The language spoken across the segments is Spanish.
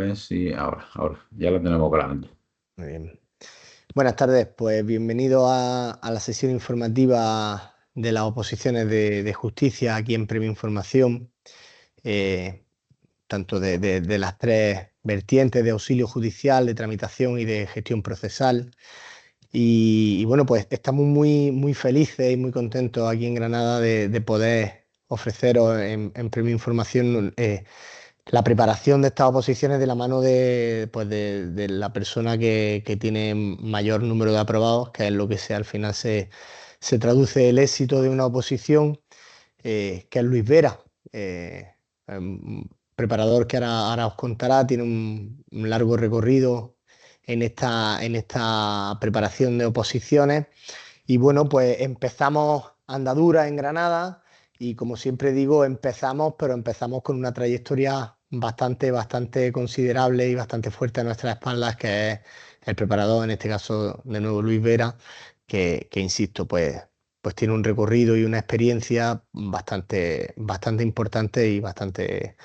ver si ahora, ya lo tenemos grabando. Muy bien. Buenas tardes, pues bienvenido a la sesión informativa de las oposiciones de justicia aquí en Premio Información, eh, tanto de las tres vertientes de auxilio judicial, de tramitación y de gestión procesal. Y bueno, pues estamos muy felices y muy contentos aquí en Granada de poder ofreceros en Premio Información la preparación de estas oposiciones de la mano de la persona que tiene mayor número de aprobados, que es lo que al final se traduce el éxito de una oposición, que es Luis Vera, un preparador que ahora os contará, tiene un largo recorrido en esta preparación de oposiciones. Y bueno, pues empezamos andadura en Granada y como siempre digo, pero empezamos con una trayectoria bastante considerable y bastante fuerte a nuestras espaldas, que es el preparador, en este caso de nuevo Luis Vera, que insisto, pues tiene un recorrido y una experiencia bastante importante y bastante,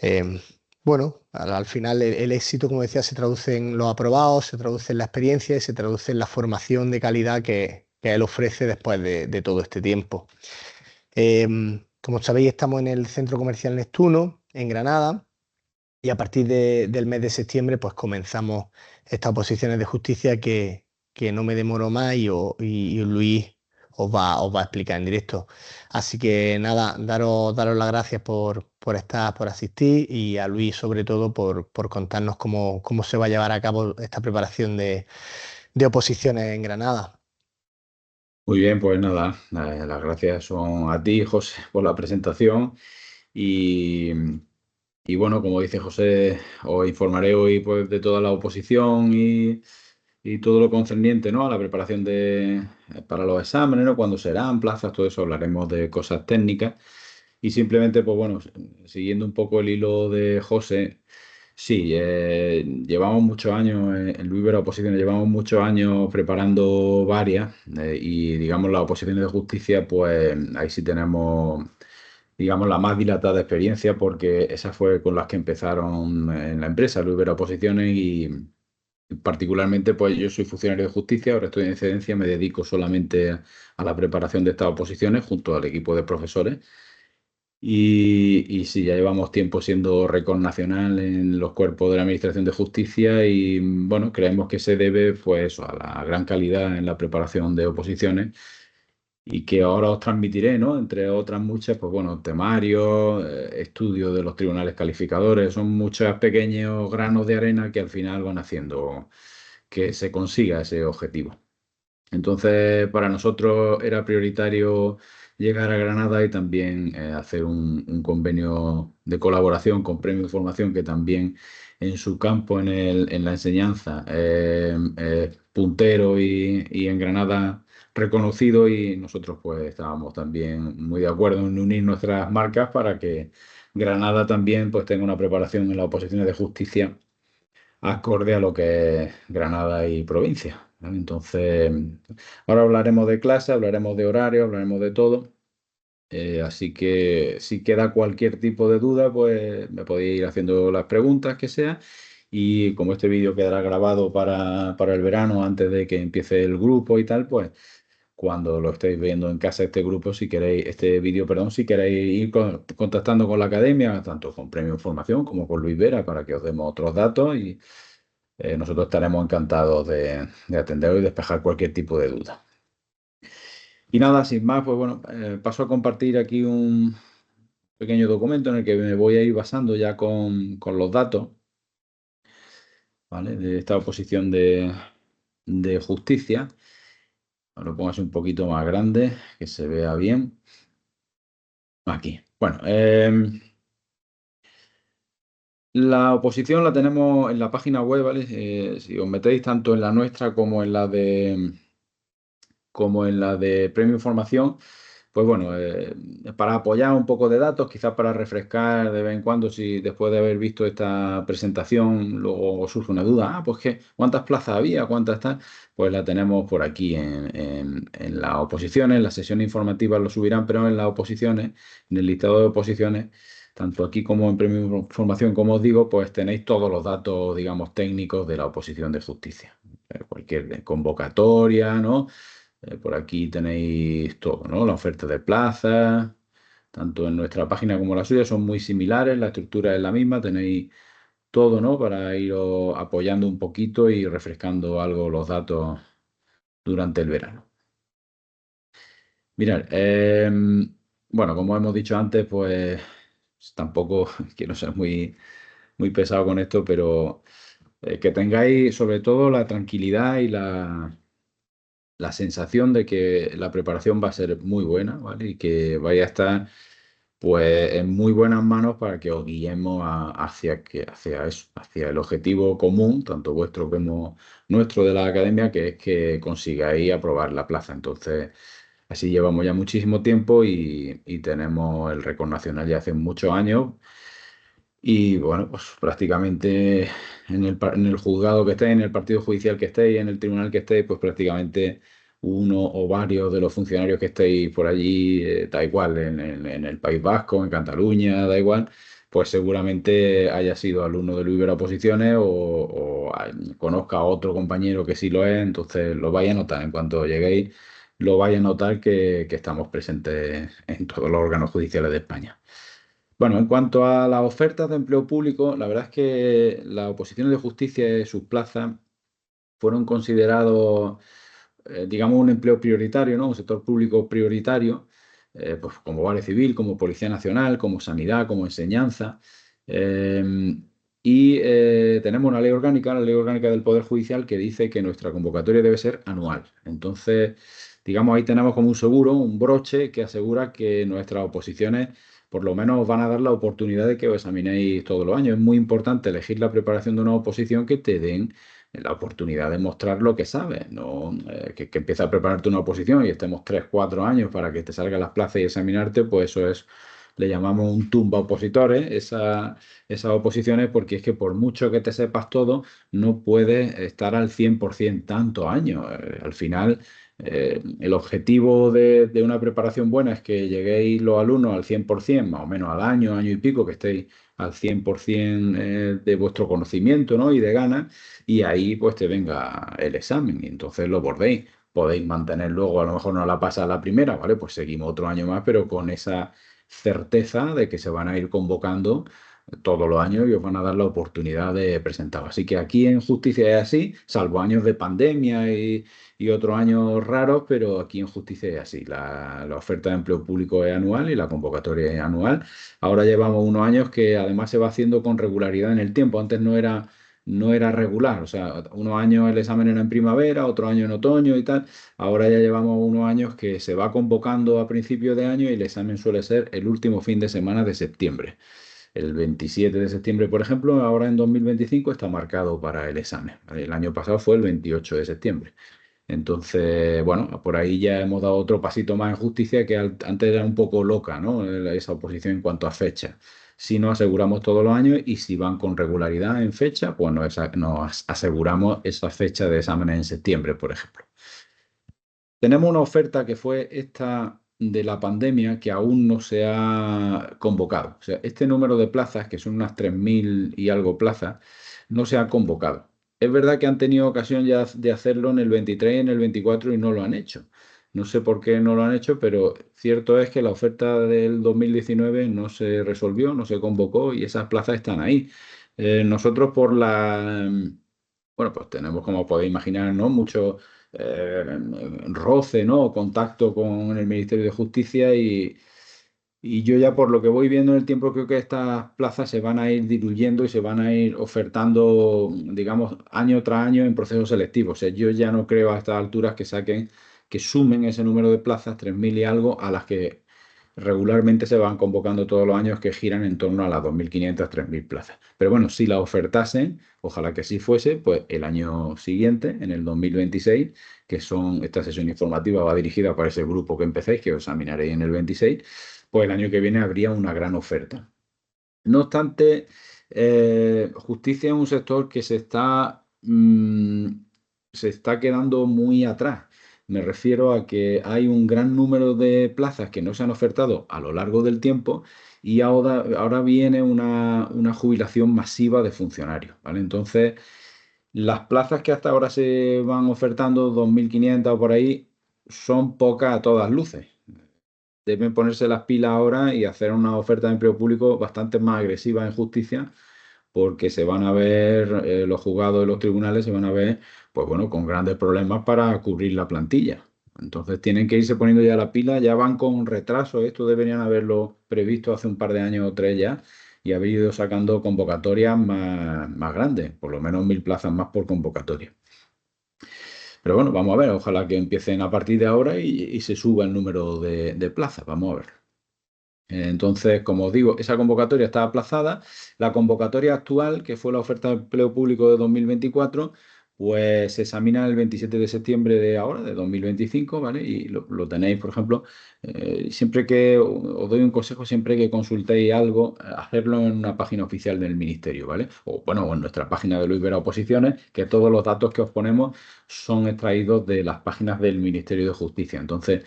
eh, bueno, al final el éxito, como decía, se traduce en los aprobados, se traduce en la experiencia y se traduce en la formación de calidad que él ofrece después de todo este tiempo. Como sabéis, estamos en el Centro Comercial Neptuno, en Granada, y a partir del mes de septiembre pues comenzamos estas oposiciones de justicia que no me demoro más y Luis os va a explicar en directo. Así que nada, daros las gracias por estar, por asistir y a Luis sobre todo por contarnos cómo se va a llevar a cabo esta preparación de oposiciones en Granada. Muy bien, pues nada, las gracias son a ti, José, por la presentación. Y, y bueno, como dice José, os informaré hoy pues, de toda la oposición y todo lo concerniente, ¿no? A la preparación para los exámenes, ¿no? Cuándo serán, plazas, todo eso, hablaremos de cosas técnicas. Y simplemente, pues bueno, siguiendo un poco el hilo de José. Sí, llevamos muchos años en Luis Vera Oposiciones, llevamos muchos años preparando varias y digamos las oposiciones de justicia, pues ahí sí tenemos, digamos, la más dilatada experiencia porque esa fue con las que empezaron en la empresa, Luis Vera Oposiciones y particularmente pues yo soy funcionario de justicia, ahora estoy en excedencia, me dedico solamente a la preparación de estas oposiciones junto al equipo de profesores. Y sí, ya llevamos tiempo siendo récord nacional en los cuerpos de la Administración de Justicia y bueno, creemos que se debe pues eso, a la gran calidad en la preparación de oposiciones y que ahora os transmitiré, ¿no? Entre otras muchas, pues bueno, temarios, estudios de los tribunales calificadores, son muchos pequeños granos de arena que al final van haciendo que se consiga ese objetivo. Entonces, para nosotros era prioritario llegar a Granada y también hacer un convenio de colaboración con Premio Información, que también en su campo, en la enseñanza, es puntero y en Granada reconocido y nosotros pues estábamos también muy de acuerdo en unir nuestras marcas para que Granada también pues tenga una preparación en las oposiciones de justicia acorde a lo que es Granada y provincia, ¿vale? Entonces, ahora hablaremos de clase, hablaremos de horario, hablaremos de todo. Así que si queda cualquier tipo de duda, pues me podéis ir haciendo las preguntas que sea. Y como este vídeo quedará grabado para el verano, antes de que empiece el grupo y tal, pues cuando lo estéis viendo en casa este grupo, si queréis, este vídeo, perdón, si queréis ir contactando con la academia, tanto con Premio Información como con Luis Vera, para que os demos otros datos y nosotros estaremos encantados de atenderos y despejar cualquier tipo de duda. Y nada, sin más, pues bueno, paso a compartir aquí un pequeño documento en el que me voy a ir basando ya con los datos, ¿vale? De esta oposición de justicia. Lo pongo así un poquito más grande, que se vea bien. Aquí. Bueno, la oposición la tenemos en la página web, ¿vale? Si os metéis tanto en la nuestra como en la de Premio Información, pues bueno, para apoyar un poco de datos, quizás para refrescar de vez en cuando, si después de haber visto esta presentación luego os surge una duda, pues ¿cuántas plazas había? ¿Cuántas están? Pues la tenemos por aquí en las oposiciones, las sesiones informativas lo subirán, pero en las oposiciones, en el listado de oposiciones, tanto aquí como en Premio Información, como os digo, pues tenéis todos los datos, digamos, técnicos de la oposición de justicia. Cualquier convocatoria, ¿no? Por aquí tenéis todo, ¿no? La oferta de plazas, tanto en nuestra página como la suya, son muy similares, la estructura es la misma, tenéis todo, ¿no? Para ir apoyando un poquito y refrescando algo los datos durante el verano. Mirad, bueno, como hemos dicho antes, pues tampoco quiero ser muy pesado con esto, pero que tengáis sobre todo la tranquilidad y la sensación de que la preparación va a ser muy buena, ¿vale? Y que vaya a estar pues en muy buenas manos para que os guiemos hacia eso, hacia el objetivo común, tanto vuestro como nuestro de la academia, que es que consigáis aprobar la plaza. Entonces, así llevamos ya muchísimo tiempo y tenemos el récord nacional ya hace muchos años. Y bueno, pues prácticamente en el juzgado que estéis, en el partido judicial que estéis, en el tribunal que estéis, pues prácticamente uno o varios de los funcionarios que estéis por allí, da igual, en el País Vasco, en Cataluña, da igual, pues seguramente haya sido alumno de Luis Vera Oposiciones conozca a otro compañero que sí lo es, entonces lo vais a notar en cuanto lleguéis, lo vais a notar que estamos presentes en todos los órganos judiciales de España. Bueno, en cuanto a las ofertas de empleo público, la verdad es que las oposiciones de justicia y sus plazas fueron considerados, digamos, un empleo prioritario, ¿no? Un sector público prioritario, pues como Guardia Civil, como Policía Nacional, como Sanidad, como Enseñanza. Eh, tenemos una ley orgánica, la ley orgánica del Poder Judicial, que dice que nuestra convocatoria debe ser anual. Entonces, digamos, ahí tenemos como un seguro, un broche que asegura que nuestras oposiciones por lo menos os van a dar la oportunidad de que os examinéis todos los años. Es muy importante elegir la preparación de una oposición que te den la oportunidad de mostrar lo que sabes, no que empieces a prepararte una oposición y estemos 3 4 años para que te salgan las plazas y examinarte, pues eso es, le llamamos un tumba opositores, esas oposiciones, porque es que por mucho que te sepas todo, no puedes estar al 100% tantos años. Al final, el objetivo de una preparación buena es que lleguéis los alumnos al 100%, más o menos al año, año y pico, que estéis al 100% de vuestro conocimiento, ¿no? Y de ganas, y ahí pues te venga el examen y entonces lo bordéis. Podéis mantener luego, a lo mejor no la pasa a la primera, ¿vale? Pues seguimos otro año más, pero con esa certeza de que se van a ir convocando todos los años y os van a dar la oportunidad de presentar. Así que aquí en justicia es así, salvo años de pandemia y otros años raros, pero aquí en justicia es así. La oferta de empleo público es anual y la convocatoria es anual. Ahora llevamos unos años que además se va haciendo con regularidad en el tiempo. Antes no era regular, o sea, unos años el examen era en primavera, otro año en otoño y tal. Ahora ya llevamos unos años que se va convocando a principios de año y el examen suele ser el último fin de semana de septiembre. El 27 de septiembre, por ejemplo, ahora en 2025 está marcado para el examen, ¿vale? El año pasado fue el 28 de septiembre. Entonces, bueno, por ahí ya hemos dado otro pasito más en justicia que antes era un poco loca, ¿no? Esa oposición en cuanto a fecha. Si nos aseguramos todos los años y si van con regularidad en fecha, pues nos aseguramos esa fecha de exámenes en septiembre, por ejemplo. Tenemos una oferta que fue esta de la pandemia que aún no se ha convocado. O sea, este número de plazas, que son unas 3.000 y algo plazas, no se ha convocado. Es verdad que han tenido ocasión ya de hacerlo en el 23 y en el 24 y no lo han hecho. No sé por qué no lo han hecho, pero cierto es que la oferta del 2019 no se resolvió, no se convocó y esas plazas están ahí. Nosotros bueno, pues tenemos, como podéis imaginar, ¿no? Mucho roce, ¿no? Contacto con el Ministerio de Justicia y yo ya por lo que voy viendo en el tiempo creo que estas plazas se van a ir diluyendo y se van a ir ofertando, digamos, año tras año en procesos selectivos. O sea, yo ya no creo a estas alturas que sumen ese número de plazas, 3.000 y algo, a las que regularmente se van convocando todos los años que giran en torno a las 2.500, 3.000 plazas. Pero bueno, si la ofertasen, ojalá que así fuese, pues el año siguiente, en el 2026, esta sesión informativa va dirigida para ese grupo que empecéis, que os examinaréis en el 26, pues el año que viene habría una gran oferta. No obstante, justicia es un sector que se está quedando muy atrás. Me refiero a que hay un gran número de plazas que no se han ofertado a lo largo del tiempo y ahora viene una jubilación masiva de funcionarios, ¿vale? Entonces, las plazas que hasta ahora se van ofertando, 2.500 o por ahí, son pocas a todas luces. Deben ponerse las pilas ahora y hacer una oferta de empleo público bastante más agresiva en justicia, porque se van a ver, los juzgados de los tribunales se van a ver, pues bueno, con grandes problemas para cubrir la plantilla. Entonces tienen que irse poniendo ya la pila, ya van con retraso, esto deberían haberlo previsto hace un par de años o tres ya, y haber ido sacando convocatorias más grandes, por lo menos 1.000 plazas más por convocatoria. Pero bueno, vamos a ver, ojalá que empiecen a partir de ahora y se suba el número de plazas, vamos a ver. Entonces, como os digo, esa convocatoria está aplazada. La convocatoria actual, que fue la oferta de empleo público de 2024, pues se examina el 27 de septiembre de ahora, de 2025, ¿vale? Y lo tenéis, por ejemplo, siempre que os doy un consejo, siempre que consultéis algo, hacerlo en una página oficial del ministerio, ¿vale? O bueno, o en nuestra página de Luis Vera Oposiciones, que todos los datos que os ponemos son extraídos de las páginas del Ministerio de Justicia. Entonces,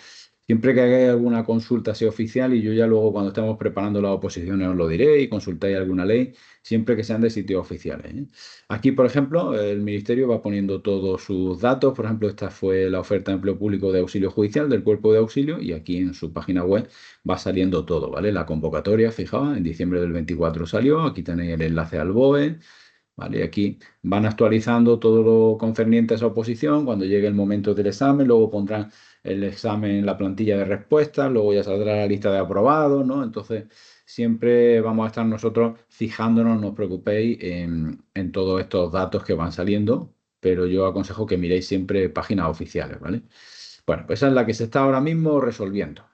siempre que hagáis alguna consulta sea oficial, y yo ya luego cuando estemos preparando las oposiciones os lo diré y consultáis alguna ley, siempre que sean de sitios oficiales, ¿eh? Aquí, por ejemplo, el Ministerio va poniendo todos sus datos. Por ejemplo, esta fue la oferta de empleo público de auxilio judicial del Cuerpo de Auxilio, y aquí en su página web va saliendo todo, ¿vale? La convocatoria, fijaos, en diciembre del 24 salió, aquí tenéis el enlace al BOE. ¿Vale? Aquí van actualizando todo lo concerniente a esa oposición. Cuando llegue el momento del examen, luego pondrán el examen en la plantilla de respuestas, luego ya saldrá la lista de aprobados, ¿no? Entonces, siempre vamos a estar nosotros fijándonos, no os preocupéis, en todos estos datos que van saliendo, pero yo aconsejo que miréis siempre páginas oficiales, ¿vale? Bueno, pues esa es la que se está ahora mismo resolviendo.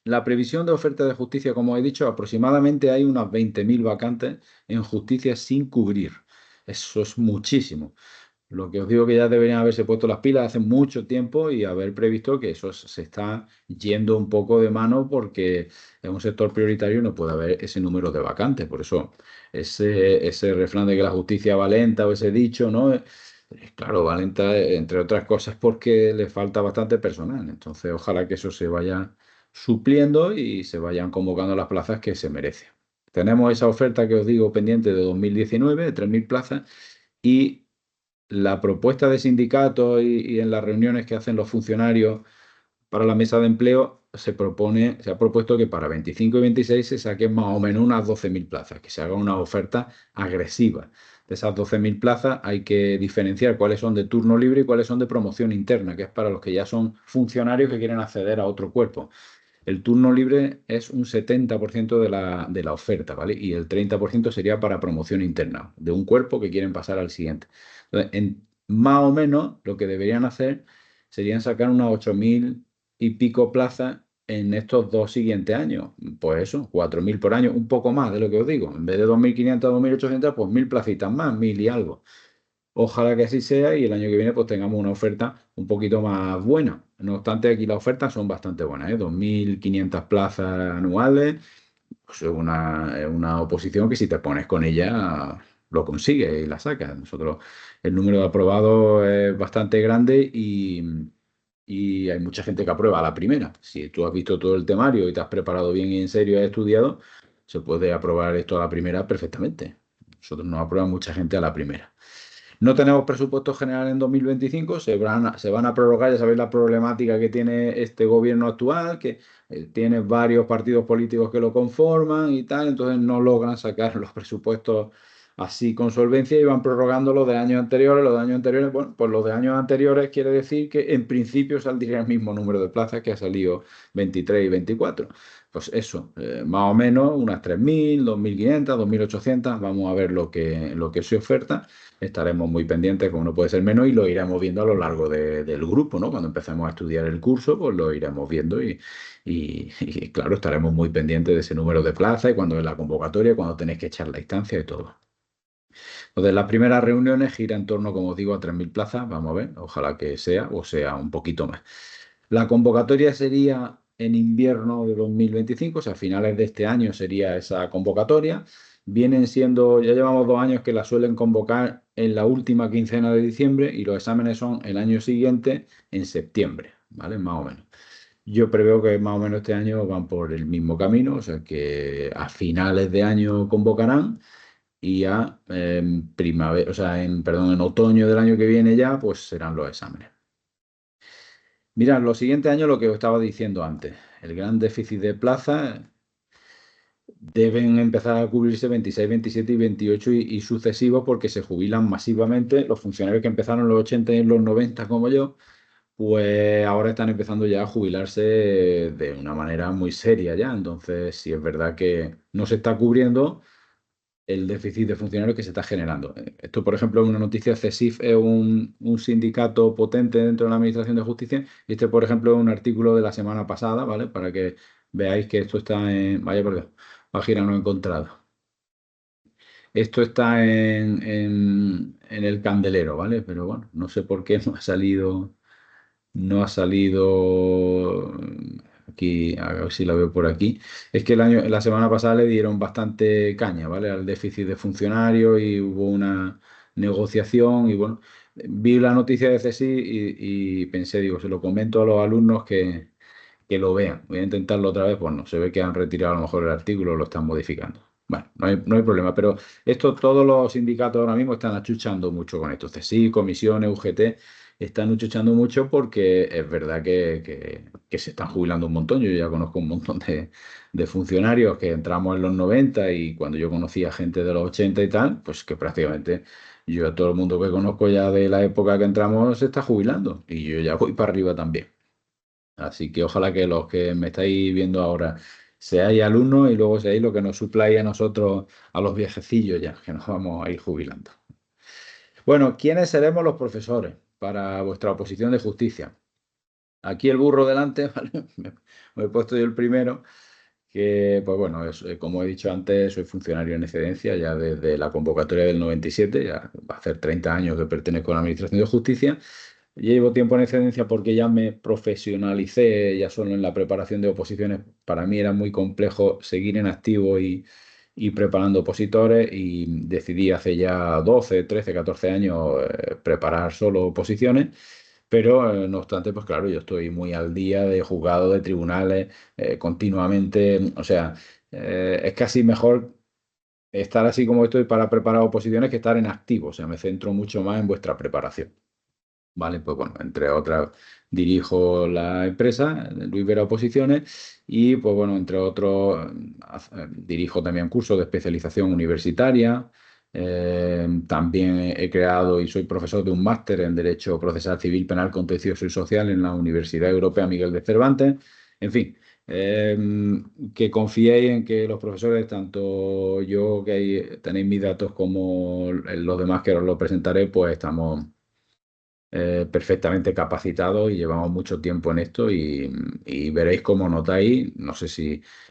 La previsión de oferta de justicia, como he dicho, aproximadamente hay unas 20.000 vacantes en justicia sin cubrir. Eso es muchísimo. Lo que os digo, que ya deberían haberse puesto las pilas hace mucho tiempo y haber previsto que eso se está yendo un poco de mano, porque en un sector prioritario no puede haber ese número de vacantes. Por eso ese refrán de que la justicia va lenta, o ese dicho, ¿no? Claro, va lenta, entre otras cosas, porque le falta bastante personal. Entonces, ojalá que eso se vaya supliendo y se vayan convocando las plazas que se merecen. Tenemos esa oferta que os digo pendiente de 2019, de 3.000 plazas, y la propuesta de sindicatos y en las reuniones que hacen los funcionarios para la mesa de empleo se ha propuesto que para 25 y 26 se saquen más o menos unas 12.000 plazas, que se haga una oferta agresiva. De esas 12.000 plazas hay que diferenciar cuáles son de turno libre y cuáles son de promoción interna, que es para los que ya son funcionarios que quieren acceder a otro cuerpo. El turno libre es un 70% de la oferta, ¿vale? Y el 30% sería para promoción interna, de un cuerpo que quieren pasar al siguiente. Entonces, más o menos lo que deberían hacer serían sacar unas 8.000 y pico plazas en estos dos siguientes años. Pues eso, 4.000 por año, un poco más de lo que os digo. En vez de 2.500 a 2.800, pues 1.000 placitas más, 1.000 y algo. Ojalá que así sea, y el año que viene pues tengamos una oferta un poquito más buena. No obstante, aquí las ofertas son bastante buenas, ¿eh? 2.500 plazas anuales, pues es una oposición que si te pones con ella lo consigues y la sacas. Nosotros, el número de aprobados es bastante grande, y hay mucha gente que aprueba a la primera. Si tú has visto todo el temario y te has preparado bien y en serio has estudiado, se puede aprobar esto a la primera perfectamente. Nosotros nos aprueba mucha gente a la primera. No tenemos presupuesto general en 2025, se van a prorrogar. Ya sabéis la problemática que tiene este gobierno actual, que tiene varios partidos políticos que lo conforman y tal, entonces no logran sacar los presupuestos así con solvencia, y van prorrogando los de años anteriores. Los de años anteriores, bueno, pues los de años anteriores quiere decir que en principio saldría el mismo número de plazas que ha salido 23 y 24. Pues eso, más o menos unas 3.000, 2.500, 2.800, vamos a ver lo que se oferta. Estaremos muy pendientes, como no puede ser menos, y lo iremos viendo a lo largo del grupo, ¿no? Cuando empecemos a estudiar el curso, pues lo iremos viendo, y claro, estaremos muy pendientes de ese número de plazas y cuando es la convocatoria, cuando tenéis que echar la instancia y todo. Entonces, las primeras reuniones gira en torno, como os digo, a 3.000 plazas. Vamos a ver, ojalá que sea, o sea un poquito más. La convocatoria sería en invierno de 2025, o sea, a finales de este año sería esa convocatoria. Vienen siendo, ya llevamos 2 años que la suelen convocar en la última quincena de diciembre, y los exámenes son el año siguiente, en septiembre, ¿vale? Más o menos. Yo preveo que más o menos este año van por el mismo camino, o sea que a finales de año convocarán y ya en primavera, o sea, perdón, en otoño del año que viene ya, pues serán los exámenes. Mira, los siguientes años lo que os estaba diciendo antes, el gran déficit de plazas deben empezar a cubrirse 26, 27 y 28 y sucesivos porque se jubilan masivamente los funcionarios que empezaron en los 80 y en los 90 como yo, pues ahora están empezando ya a jubilarse de una manera muy seria ya. Entonces, sí es verdad que no se está cubriendo el déficit de funcionarios que se está generando. Esto, por ejemplo, es una noticia. CESIF es un sindicato potente dentro de la Administración de Justicia. Y este, por ejemplo, es un artículo de la semana pasada, ¿vale? Para que veáis que esto está en... Vaya por Dios, página no encontrada. Esto está en el Candelero, ¿vale? Pero bueno, no sé por qué no ha salido. No ha salido aquí, a ver si la veo por aquí. Es que la semana pasada le dieron bastante caña, ¿vale? Al déficit de funcionarios y hubo una negociación y bueno, vi la noticia de CSI y pensé, digo, se lo comento a los alumnos que lo vean. Voy a intentarlo otra vez, pues no, se ve que han retirado a lo mejor el artículo, lo están modificando. Bueno, no hay problema, pero todos los sindicatos ahora mismo están achuchando mucho con esto. CSI, comisiones, UGT, están achuchando mucho porque es verdad que se están jubilando un montón. Yo ya conozco un montón de funcionarios que entramos en los 90 y cuando yo conocía gente de los 80 y tal, pues que prácticamente yo a todo el mundo que conozco ya de la época que entramos se está jubilando y yo ya voy para arriba también. Así que ojalá que los que me estáis viendo ahora seáis alumnos y luego seáis lo que nos supláis a nosotros, a los viejecillos ya, que nos vamos a ir jubilando. Bueno, ¿quiénes seremos los profesores para vuestra oposición de justicia? Aquí el burro delante, ¿vale? Me he puesto yo el primero, que pues bueno, como he dicho antes, soy funcionario en excedencia ya desde la convocatoria del 97, ya va a hacer 30 años que pertenezco a la Administración de Justicia. Llevo tiempo en excedencia porque ya me profesionalicé ya solo en la preparación de oposiciones. Para mí era muy complejo seguir en activo y preparando opositores y decidí hace ya 12, 13, 14 años preparar solo oposiciones. Pero no obstante, pues claro, yo estoy muy al día de juzgados, de tribunales, continuamente. O sea, es casi mejor estar así como estoy para preparar oposiciones que estar en activo. O sea, me centro mucho más en vuestra preparación. Vale, pues bueno, entre otras dirijo la empresa, Luis Vera Oposiciones, y pues bueno, entre otros dirijo también cursos de especialización universitaria. También he creado y soy profesor de un máster en Derecho Procesal Civil, Penal, Contencioso y Social en la Universidad Europea Miguel de Cervantes. En fin, eh, que confiéis en que los profesores, tanto yo que tenéis mis datos como los demás que os lo presentaré, pues estamos perfectamente capacitados y llevamos mucho tiempo en esto y veréis cómo notáis, no sé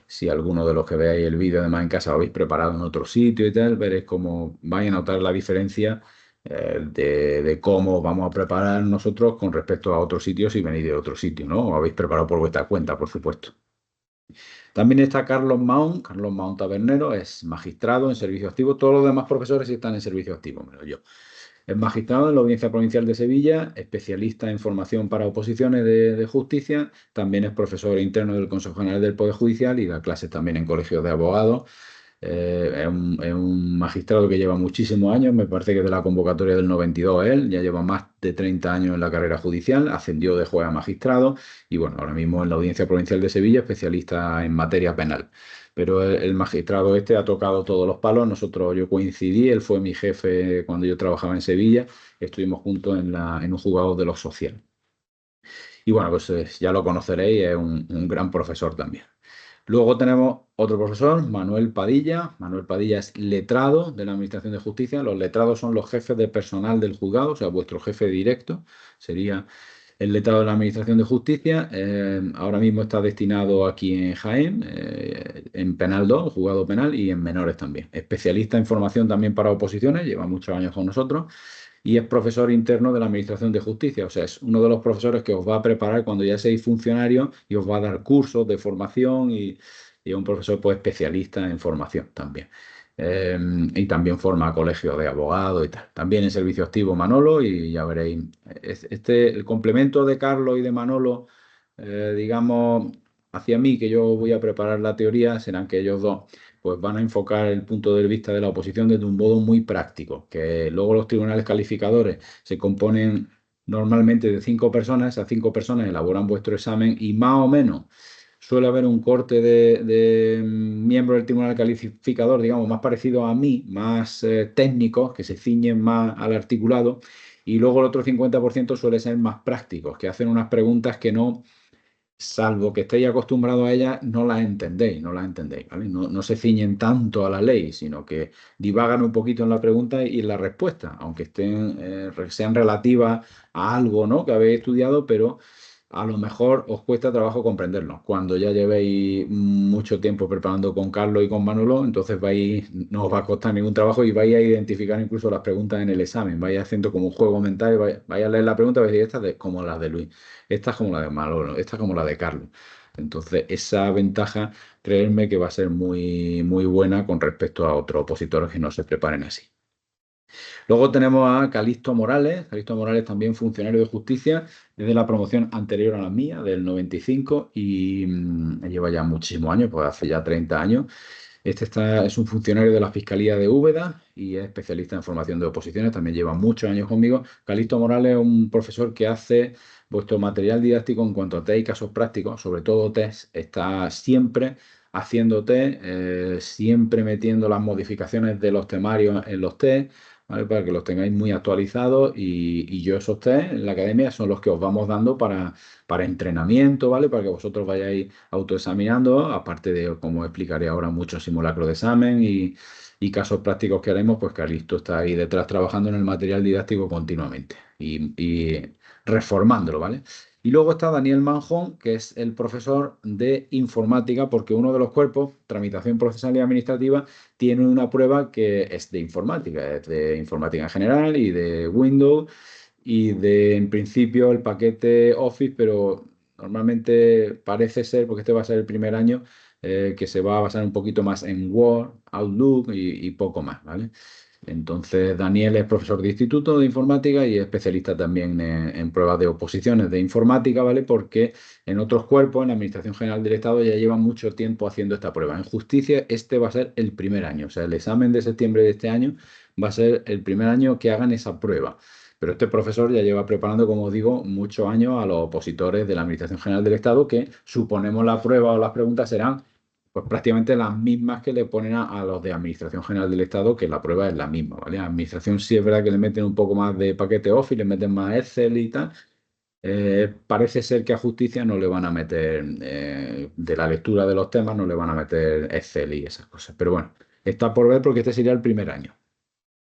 si alguno de los que veáis el vídeo además en casa lo habéis preparado en otro sitio y tal, veréis cómo vais a notar la diferencia de cómo vamos a preparar nosotros con respecto a otros sitios si venís de otro sitio, ¿no? O habéis preparado por vuestra cuenta, por supuesto. También está Carlos Maun Tabernero, es magistrado en servicio activo, todos los demás profesores sí están en servicio activo, menos yo. Es magistrado en la Audiencia Provincial de Sevilla, especialista en formación para oposiciones de justicia, también es profesor interno del Consejo General del Poder Judicial y da clases también en colegios de abogados. Es un magistrado que lleva muchísimos años, me parece que de la convocatoria del 92 él, ya lleva más de 30 años en la carrera judicial, ascendió de juez a magistrado y bueno, ahora mismo en la Audiencia Provincial de Sevilla, especialista en materia penal. Pero el magistrado este ha tocado todos los palos. Yo coincidí, él fue mi jefe cuando yo trabajaba en Sevilla, estuvimos juntos en un juzgado de lo social. Y bueno, pues ya lo conoceréis, es un gran profesor también. Luego tenemos otro profesor, Manuel Padilla. Manuel Padilla es letrado de la Administración de Justicia. Los letrados son los jefes de personal del juzgado, o sea, vuestro jefe directo sería el letrado de la Administración de Justicia. Ahora mismo está destinado aquí en Jaén, en Penal 2, juzgado penal, y en menores también. Especialista en formación también para oposiciones, lleva muchos años con nosotros y es profesor interno de la Administración de Justicia. O sea, es uno de los profesores que os va a preparar cuando ya seáis funcionarios y os va a dar cursos de formación y es un profesor pues, especialista en formación también. Y también forma a colegios de abogados y tal. También en servicio activo Manolo y ya veréis. El complemento de Carlos y de Manolo digamos, hacia mí, que yo voy a preparar la teoría, serán que ellos dos pues van a enfocar el punto de vista de la oposición desde un modo muy práctico, que luego los tribunales calificadores se componen normalmente de 5 personas, esas 5 personas elaboran vuestro examen y más o menos suele haber un corte de miembros del tribunal calificador, digamos, más parecido a mí, más técnicos, que se ciñen más al articulado, y luego el otro 50% suele ser más prácticos, que hacen unas preguntas que no, salvo que estéis acostumbrados a ellas, no las entendéis, ¿vale? No se ciñen tanto a la ley, sino que divagan un poquito en la pregunta y en la respuesta, aunque sean relativas a algo, ¿no?, que habéis estudiado, pero a lo mejor os cuesta trabajo comprenderlo. Cuando ya llevéis mucho tiempo preparando con Carlos y con Manolo, entonces no os va a costar ningún trabajo y vais a identificar incluso las preguntas en el examen. Vais haciendo como un juego mental y vais a leer la pregunta y vais a decir, esta es como la de Luis, esta es como la de Manolo, esta es como la de Carlos. Entonces, esa ventaja, creedme que va a ser muy, muy buena con respecto a otros opositores que no se preparen así. Luego tenemos a Calixto Morales. Calixto Morales también funcionario de justicia, es de la promoción anterior a la mía, del 95, y lleva ya muchísimos años, pues hace ya 30 años. Es un funcionario de la Fiscalía de Úbeda y es especialista en formación de oposiciones, también lleva muchos años conmigo. Calixto Morales es un profesor que hace vuestro material didáctico en cuanto a test y casos prácticos, sobre todo test, está siempre haciendo test, siempre metiendo las modificaciones de los temarios en los test, ¿vale? Para que los tengáis muy actualizados y yo esos test en la academia son los que os vamos dando para entrenamiento, ¿vale? Para que vosotros vayáis autoexaminando, aparte de, como explicaré ahora, muchos simulacros de examen y casos prácticos que haremos, pues Calixto está ahí detrás trabajando en el material didáctico continuamente y reformándolo, ¿vale? Y luego está Daniel Manjón, que es el profesor de informática, porque uno de los cuerpos, tramitación procesal y administrativa, tiene una prueba que es de informática en general y de Windows y de, en principio, el paquete Office, pero normalmente parece ser, porque este va a ser el primer año, que se va a basar un poquito más en Word, Outlook y poco más, ¿vale? Entonces, Daniel es profesor de instituto de informática y es especialista también en pruebas de oposiciones de informática, ¿vale? Porque en otros cuerpos, en la Administración General del Estado, ya llevan mucho tiempo haciendo esta prueba. En justicia, este va a ser el primer año, o sea, el examen de septiembre de este año va a ser el primer año que hagan esa prueba. Pero este profesor ya lleva preparando, como digo, muchos años a los opositores de la Administración General del Estado, que suponemos la prueba o las preguntas serán pues prácticamente las mismas que le ponen a los de Administración General del Estado, que la prueba es la misma, ¿vale? A Administración sí es verdad que le meten un poco más de paquete Office, le meten más Excel y tal. Parece ser que a Justicia no le van a meter, de la lectura de los temas, no le van a meter Excel y esas cosas. Pero bueno, está por ver porque este sería el primer año.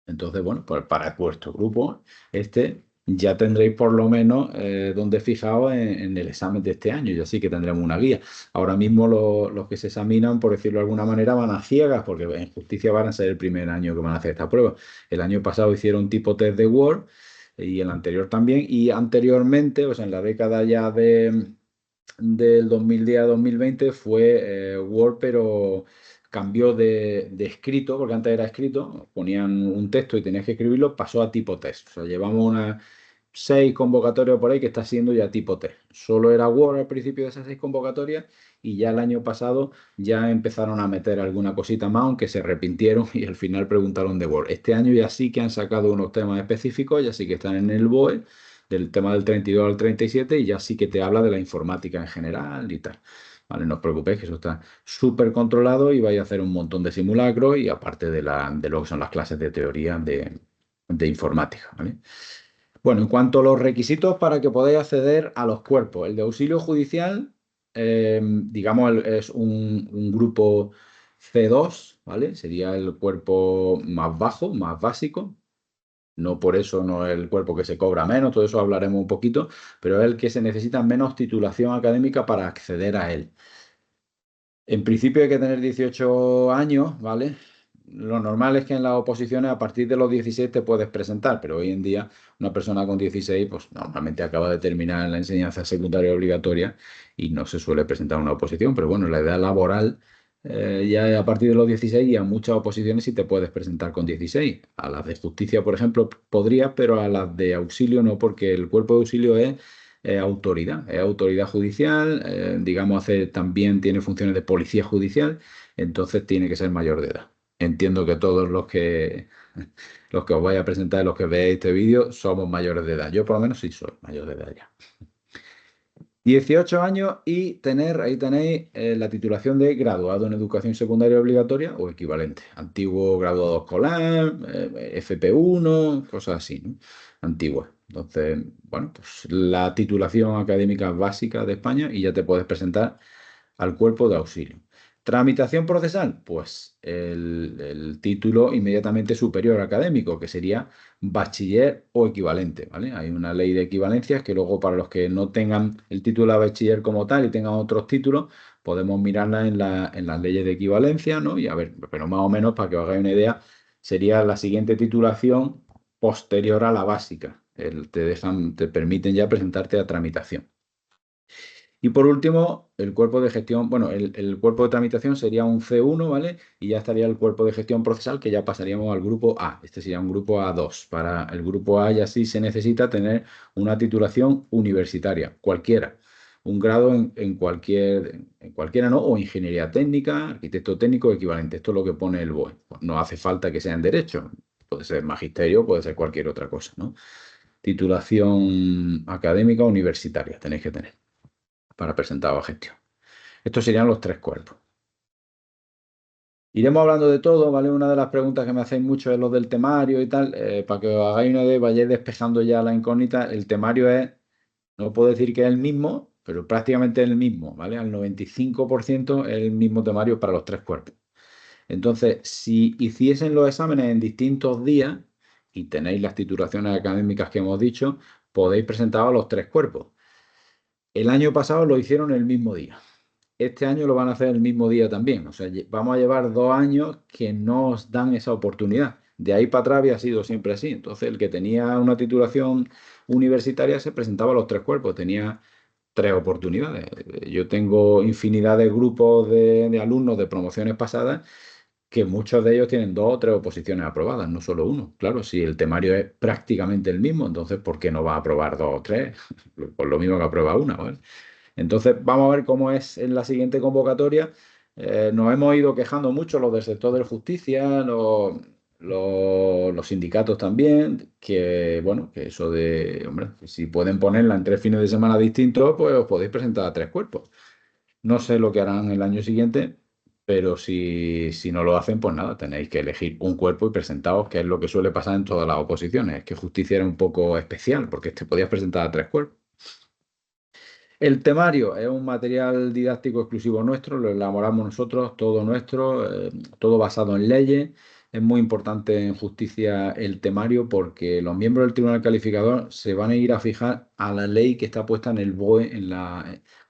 Entonces, bueno, pues para vuestro grupo, ya tendréis por lo menos donde fijaos en el examen de este año y así que tendremos una guía. Ahora mismo los que se examinan, por decirlo de alguna manera, van a ciegas porque en justicia van a ser el primer año que van a hacer esta prueba. El año pasado hicieron tipo test de Word y el anterior también y anteriormente, o sea, en la década ya del 2010 a 2020 fue Word, pero cambió de escrito, porque antes era escrito, ponían un texto y tenías que escribirlo, pasó a tipo test. O sea, llevamos unas 6 convocatorias por ahí que está siendo ya tipo test. Solo era Word al principio de esas 6 convocatorias y ya el año pasado ya empezaron a meter alguna cosita más, aunque se arrepintieron y al final preguntaron de Word. Este año ya sí que han sacado unos temas específicos, ya sí que están en el BOE del tema del 32 al 37 y ya sí que te habla de la informática en general y tal. ¿Vale? No os preocupéis que eso está súper controlado y vais a hacer un montón de simulacros y aparte de lo que son las clases de teoría de informática. ¿Vale? Bueno, en cuanto a los requisitos para que podáis acceder a los cuerpos, el de auxilio judicial, digamos, es un grupo C2, ¿vale? Sería el cuerpo más bajo, más básico. No por eso no es el cuerpo que se cobra menos, todo eso hablaremos un poquito, pero es el que se necesita menos titulación académica para acceder a él. En principio hay que tener 18 años, ¿vale? Lo normal es que en las oposiciones a partir de los 16 te puedes presentar, pero hoy en día una persona con 16 pues normalmente acaba de terminar la enseñanza secundaria obligatoria y no se suele presentar a una oposición, pero bueno, la edad laboral ya a partir de los 16 y a muchas oposiciones sí te puedes presentar con 16. A las de justicia, por ejemplo, podrías, pero a las de auxilio no, porque el cuerpo de auxilio es es autoridad judicial, digamos, también tiene funciones de policía judicial, entonces tiene que ser mayor de edad. Entiendo que todos los que os voy a presentar, los que veáis este vídeo, somos mayores de edad. Yo por lo menos sí soy mayor de edad ya. 18 años y ahí tenéis la titulación de graduado en educación secundaria obligatoria o equivalente. Antiguo graduado escolar, FP1, cosas así, ¿no? Antiguas. Entonces, bueno, pues la titulación académica básica de España y ya te puedes presentar al cuerpo de auxilio. Tramitación procesal, pues el título inmediatamente superior académico, que sería bachiller o equivalente, ¿vale? Hay una ley de equivalencias que luego para los que no tengan el título de bachiller como tal y tengan otros títulos, podemos mirarla en las leyes de equivalencia, ¿no? Y a ver, pero más o menos para que os hagáis una idea, sería la siguiente titulación posterior a la básica. Te permiten ya presentarte a tramitación. Y por último, el cuerpo de gestión, bueno, el cuerpo de tramitación sería un C1, ¿vale? Y ya estaría el cuerpo de gestión procesal, que ya pasaríamos al grupo A. Este sería un grupo A2. Para el grupo A ya sí se necesita tener una titulación universitaria, cualquiera. Un grado en cualquiera, ¿no? O ingeniería técnica, arquitecto técnico equivalente. Esto es lo que pone el BOE. No hace falta que sea en derecho. Puede ser magisterio, puede ser cualquier otra cosa, ¿no? Titulación académica universitaria tenéis que tener para presentar a gestión. Estos serían los tres cuerpos. Iremos hablando de todo, ¿vale? Una de las preguntas que me hacéis mucho es lo del temario y tal. Para que os hagáis una idea, vayáis despejando ya la incógnita. El temario es, no puedo decir que es el mismo, pero prácticamente es el mismo, ¿vale? Al 95% es el mismo temario para los tres cuerpos. Entonces, si hiciesen los exámenes en distintos días y tenéis las titulaciones académicas que hemos dicho, podéis presentar a los tres cuerpos. El año pasado lo hicieron el mismo día. Este año lo van a hacer el mismo día también. O sea, vamos a llevar 2 años que no os dan esa oportunidad. De ahí para atrás había sido siempre así. Entonces, el que tenía una titulación universitaria se presentaba a los tres cuerpos, tenía tres oportunidades. Yo tengo infinidad de grupos de alumnos de promociones pasadas que muchos de ellos tienen 2 o 3 oposiciones aprobadas, no solo uno. Claro, si el temario es prácticamente el mismo, entonces ¿por qué no va a aprobar 2 o 3? Por lo mismo que aprueba una, ¿vale? Entonces, vamos a ver cómo es en la siguiente convocatoria. Nos hemos ido quejando mucho los del sector de la justicia, los sindicatos también, que bueno, que eso de, hombre, que si pueden ponerla en 3 fines de semana distintos, pues os podéis presentar a 3 cuerpos. No sé lo que harán el año siguiente, pero si no lo hacen, pues nada, tenéis que elegir un cuerpo y presentaros, que es lo que suele pasar en todas las oposiciones. Es que justicia era un poco especial, porque te podías presentar a 3 cuerpos. El temario es un material didáctico exclusivo nuestro, lo elaboramos nosotros, todo nuestro, todo basado en leyes. Es muy importante en justicia el temario porque los miembros del Tribunal Calificador se van a ir a fijar a la ley que está puesta en el BOE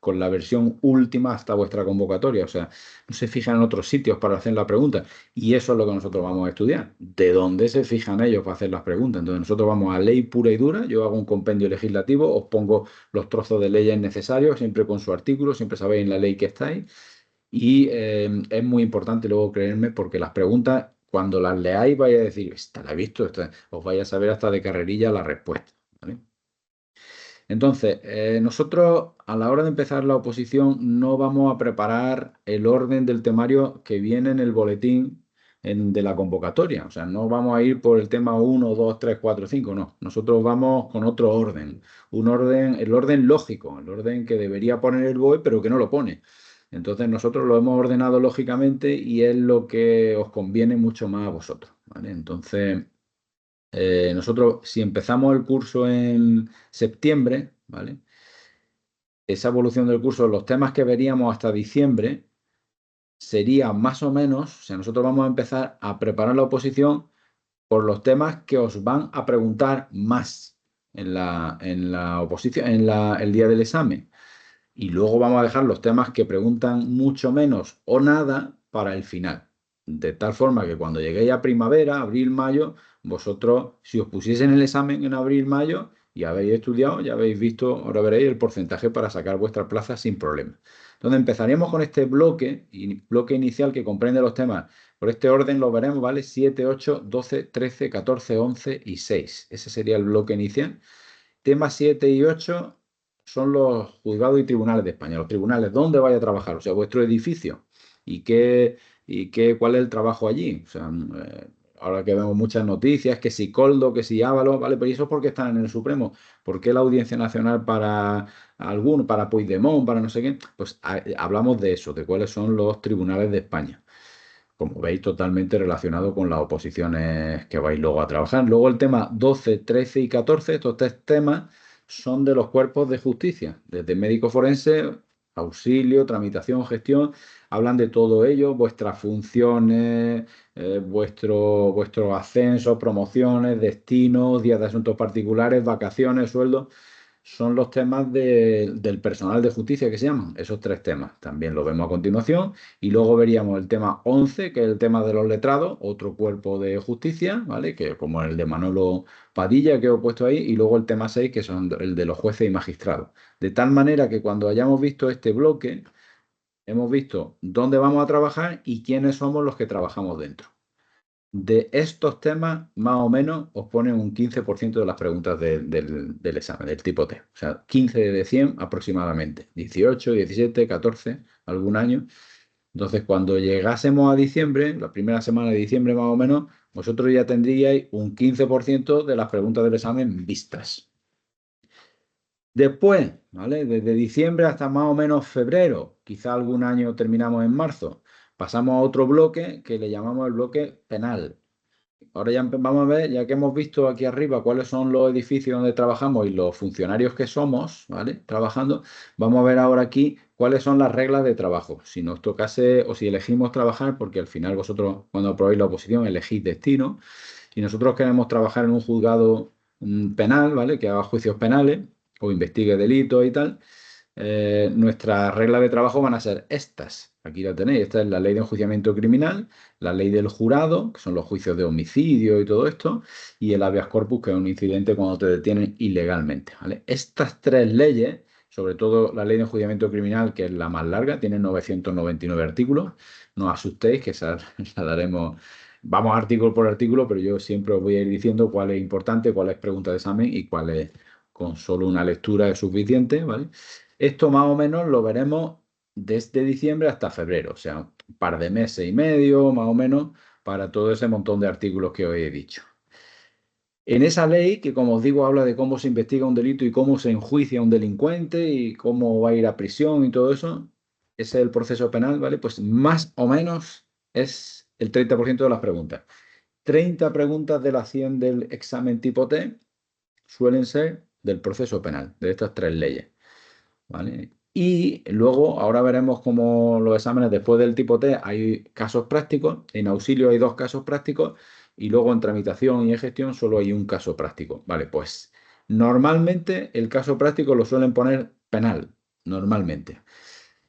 con la versión última hasta vuestra convocatoria. O sea, no se fijan en otros sitios para hacer la pregunta. Y eso es lo que nosotros vamos a estudiar. ¿De dónde se fijan ellos para hacer las preguntas? Entonces nosotros vamos a ley pura y dura. Yo hago un compendio legislativo, os pongo los trozos de leyes necesarios, siempre con su artículo, siempre sabéis en la ley que estáis. Y es muy importante luego creerme porque las preguntas, cuando las leáis, vais a decir, esta la he visto, os vais a saber hasta de carrerilla la respuesta. ¿Vale? Entonces, nosotros a la hora de empezar la oposición no vamos a preparar el orden del temario que viene en el boletín de la convocatoria. O sea, no vamos a ir por el tema 1, 2, 3, 4, 5, no. Nosotros vamos con otro orden. El orden lógico, el orden que debería poner el BOE, pero que no lo pone. Entonces, nosotros lo hemos ordenado lógicamente y es lo que os conviene mucho más a vosotros. ¿Vale? Entonces. Nosotros, si empezamos el curso en septiembre, ¿vale? Esa evolución del curso, los temas que veríamos hasta diciembre, sería más o menos, o sea, nosotros vamos a empezar a preparar la oposición por los temas que os van a preguntar más en la oposición, el día del examen. Y luego vamos a dejar los temas que preguntan mucho menos o nada para el final. De tal forma que cuando lleguéis a primavera, abril, mayo, vosotros, si os pusiesen el examen en abril, mayo y habéis estudiado, ya habéis visto, ahora veréis el porcentaje para sacar vuestra plaza sin problema. Entonces empezaríamos con este bloque inicial que comprende los temas. Por este orden lo veremos, ¿vale? 7, 8, 12, 13, 14, 11 y 6. Ese sería el bloque inicial. Temas 7 y 8 son los juzgados y tribunales de España. Los tribunales, ¿dónde vaya a trabajar? O sea, vuestro edificio. ¿Cuál es el trabajo allí? O sea, ahora que vemos muchas noticias, que si Coldo, que si Ábalos, ¿vale? Pero ¿y eso por qué están en el Supremo? ¿Por qué la Audiencia Nacional para alguno, para Puigdemont, para no sé qué? Pues hablamos de eso, de cuáles son los tribunales de España. Como veis, totalmente relacionado con las oposiciones que vais luego a trabajar. Luego el tema 12, 13 y 14, estos tres temas son de los cuerpos de justicia, desde médico forense, auxilio, tramitación, gestión, hablan de todo ello, vuestras funciones, vuestro ascenso, promociones, destinos, días de asuntos particulares, vacaciones, sueldos. Son los temas del personal de justicia que se llaman, esos tres temas. También lo vemos a continuación. Y luego veríamos el tema 11, que es el tema de los letrados, otro cuerpo de justicia, ¿vale? Que como el de Manolo Padilla que he puesto ahí. Y luego el tema 6, que son el de los jueces y magistrados. De tal manera que cuando hayamos visto este bloque, hemos visto dónde vamos a trabajar y quiénes somos los que trabajamos dentro. De estos temas, más o menos, os ponen un 15% de las preguntas del examen, del tipo T. O sea, 15 de 100 aproximadamente. 18, 17, 14, algún año. Entonces, cuando llegásemos a diciembre, la primera semana de diciembre más o menos, vosotros ya tendríais un 15% de las preguntas del examen vistas. Después, ¿vale? Desde diciembre hasta más o menos febrero, quizá algún año terminamos en marzo, pasamos a otro bloque que le llamamos el bloque penal. Ahora ya vamos a ver, ya que hemos visto aquí arriba cuáles son los edificios donde trabajamos y los funcionarios que somos, ¿vale? Trabajando, vamos a ver ahora aquí cuáles son las reglas de trabajo. Si nos tocase o si elegimos trabajar, porque al final vosotros cuando aprobáis la oposición elegís destino, y nosotros queremos trabajar en un juzgado penal, ¿vale? Que haga juicios penales o investigue delitos y tal, nuestras reglas de trabajo van a ser estas. Aquí la tenéis. Esta es la ley de enjuiciamiento criminal, la ley del jurado, que son los juicios de homicidio y todo esto, y el habeas corpus, que es un incidente cuando te detienen ilegalmente, ¿vale? Estas tres leyes, sobre todo la ley de enjuiciamiento criminal, que es la más larga, tiene 999 artículos. No os asustéis, que esa la daremos. Vamos artículo por artículo, pero yo siempre os voy a ir diciendo cuál es importante, cuál es pregunta de examen y cuál es con solo una lectura es suficiente, ¿vale? Esto más o menos lo veremos desde diciembre hasta febrero, o sea, un par de meses y medio, más o menos, para todo ese montón de artículos que os he dicho. En esa ley, que como os digo, habla de cómo se investiga un delito y cómo se enjuicia a un delincuente y cómo va a ir a prisión y todo eso, ese es el proceso penal, ¿vale? Pues más o menos es el 30% de las preguntas. 30 preguntas de las 100 del examen tipo T suelen ser del proceso penal, de estas tres leyes, ¿vale? Y luego, ahora veremos cómo los exámenes después del tipo T hay casos prácticos, en auxilio hay 2 casos prácticos y luego en tramitación y en gestión solo hay un caso práctico. Vale, pues normalmente el caso práctico lo suelen poner penal, normalmente.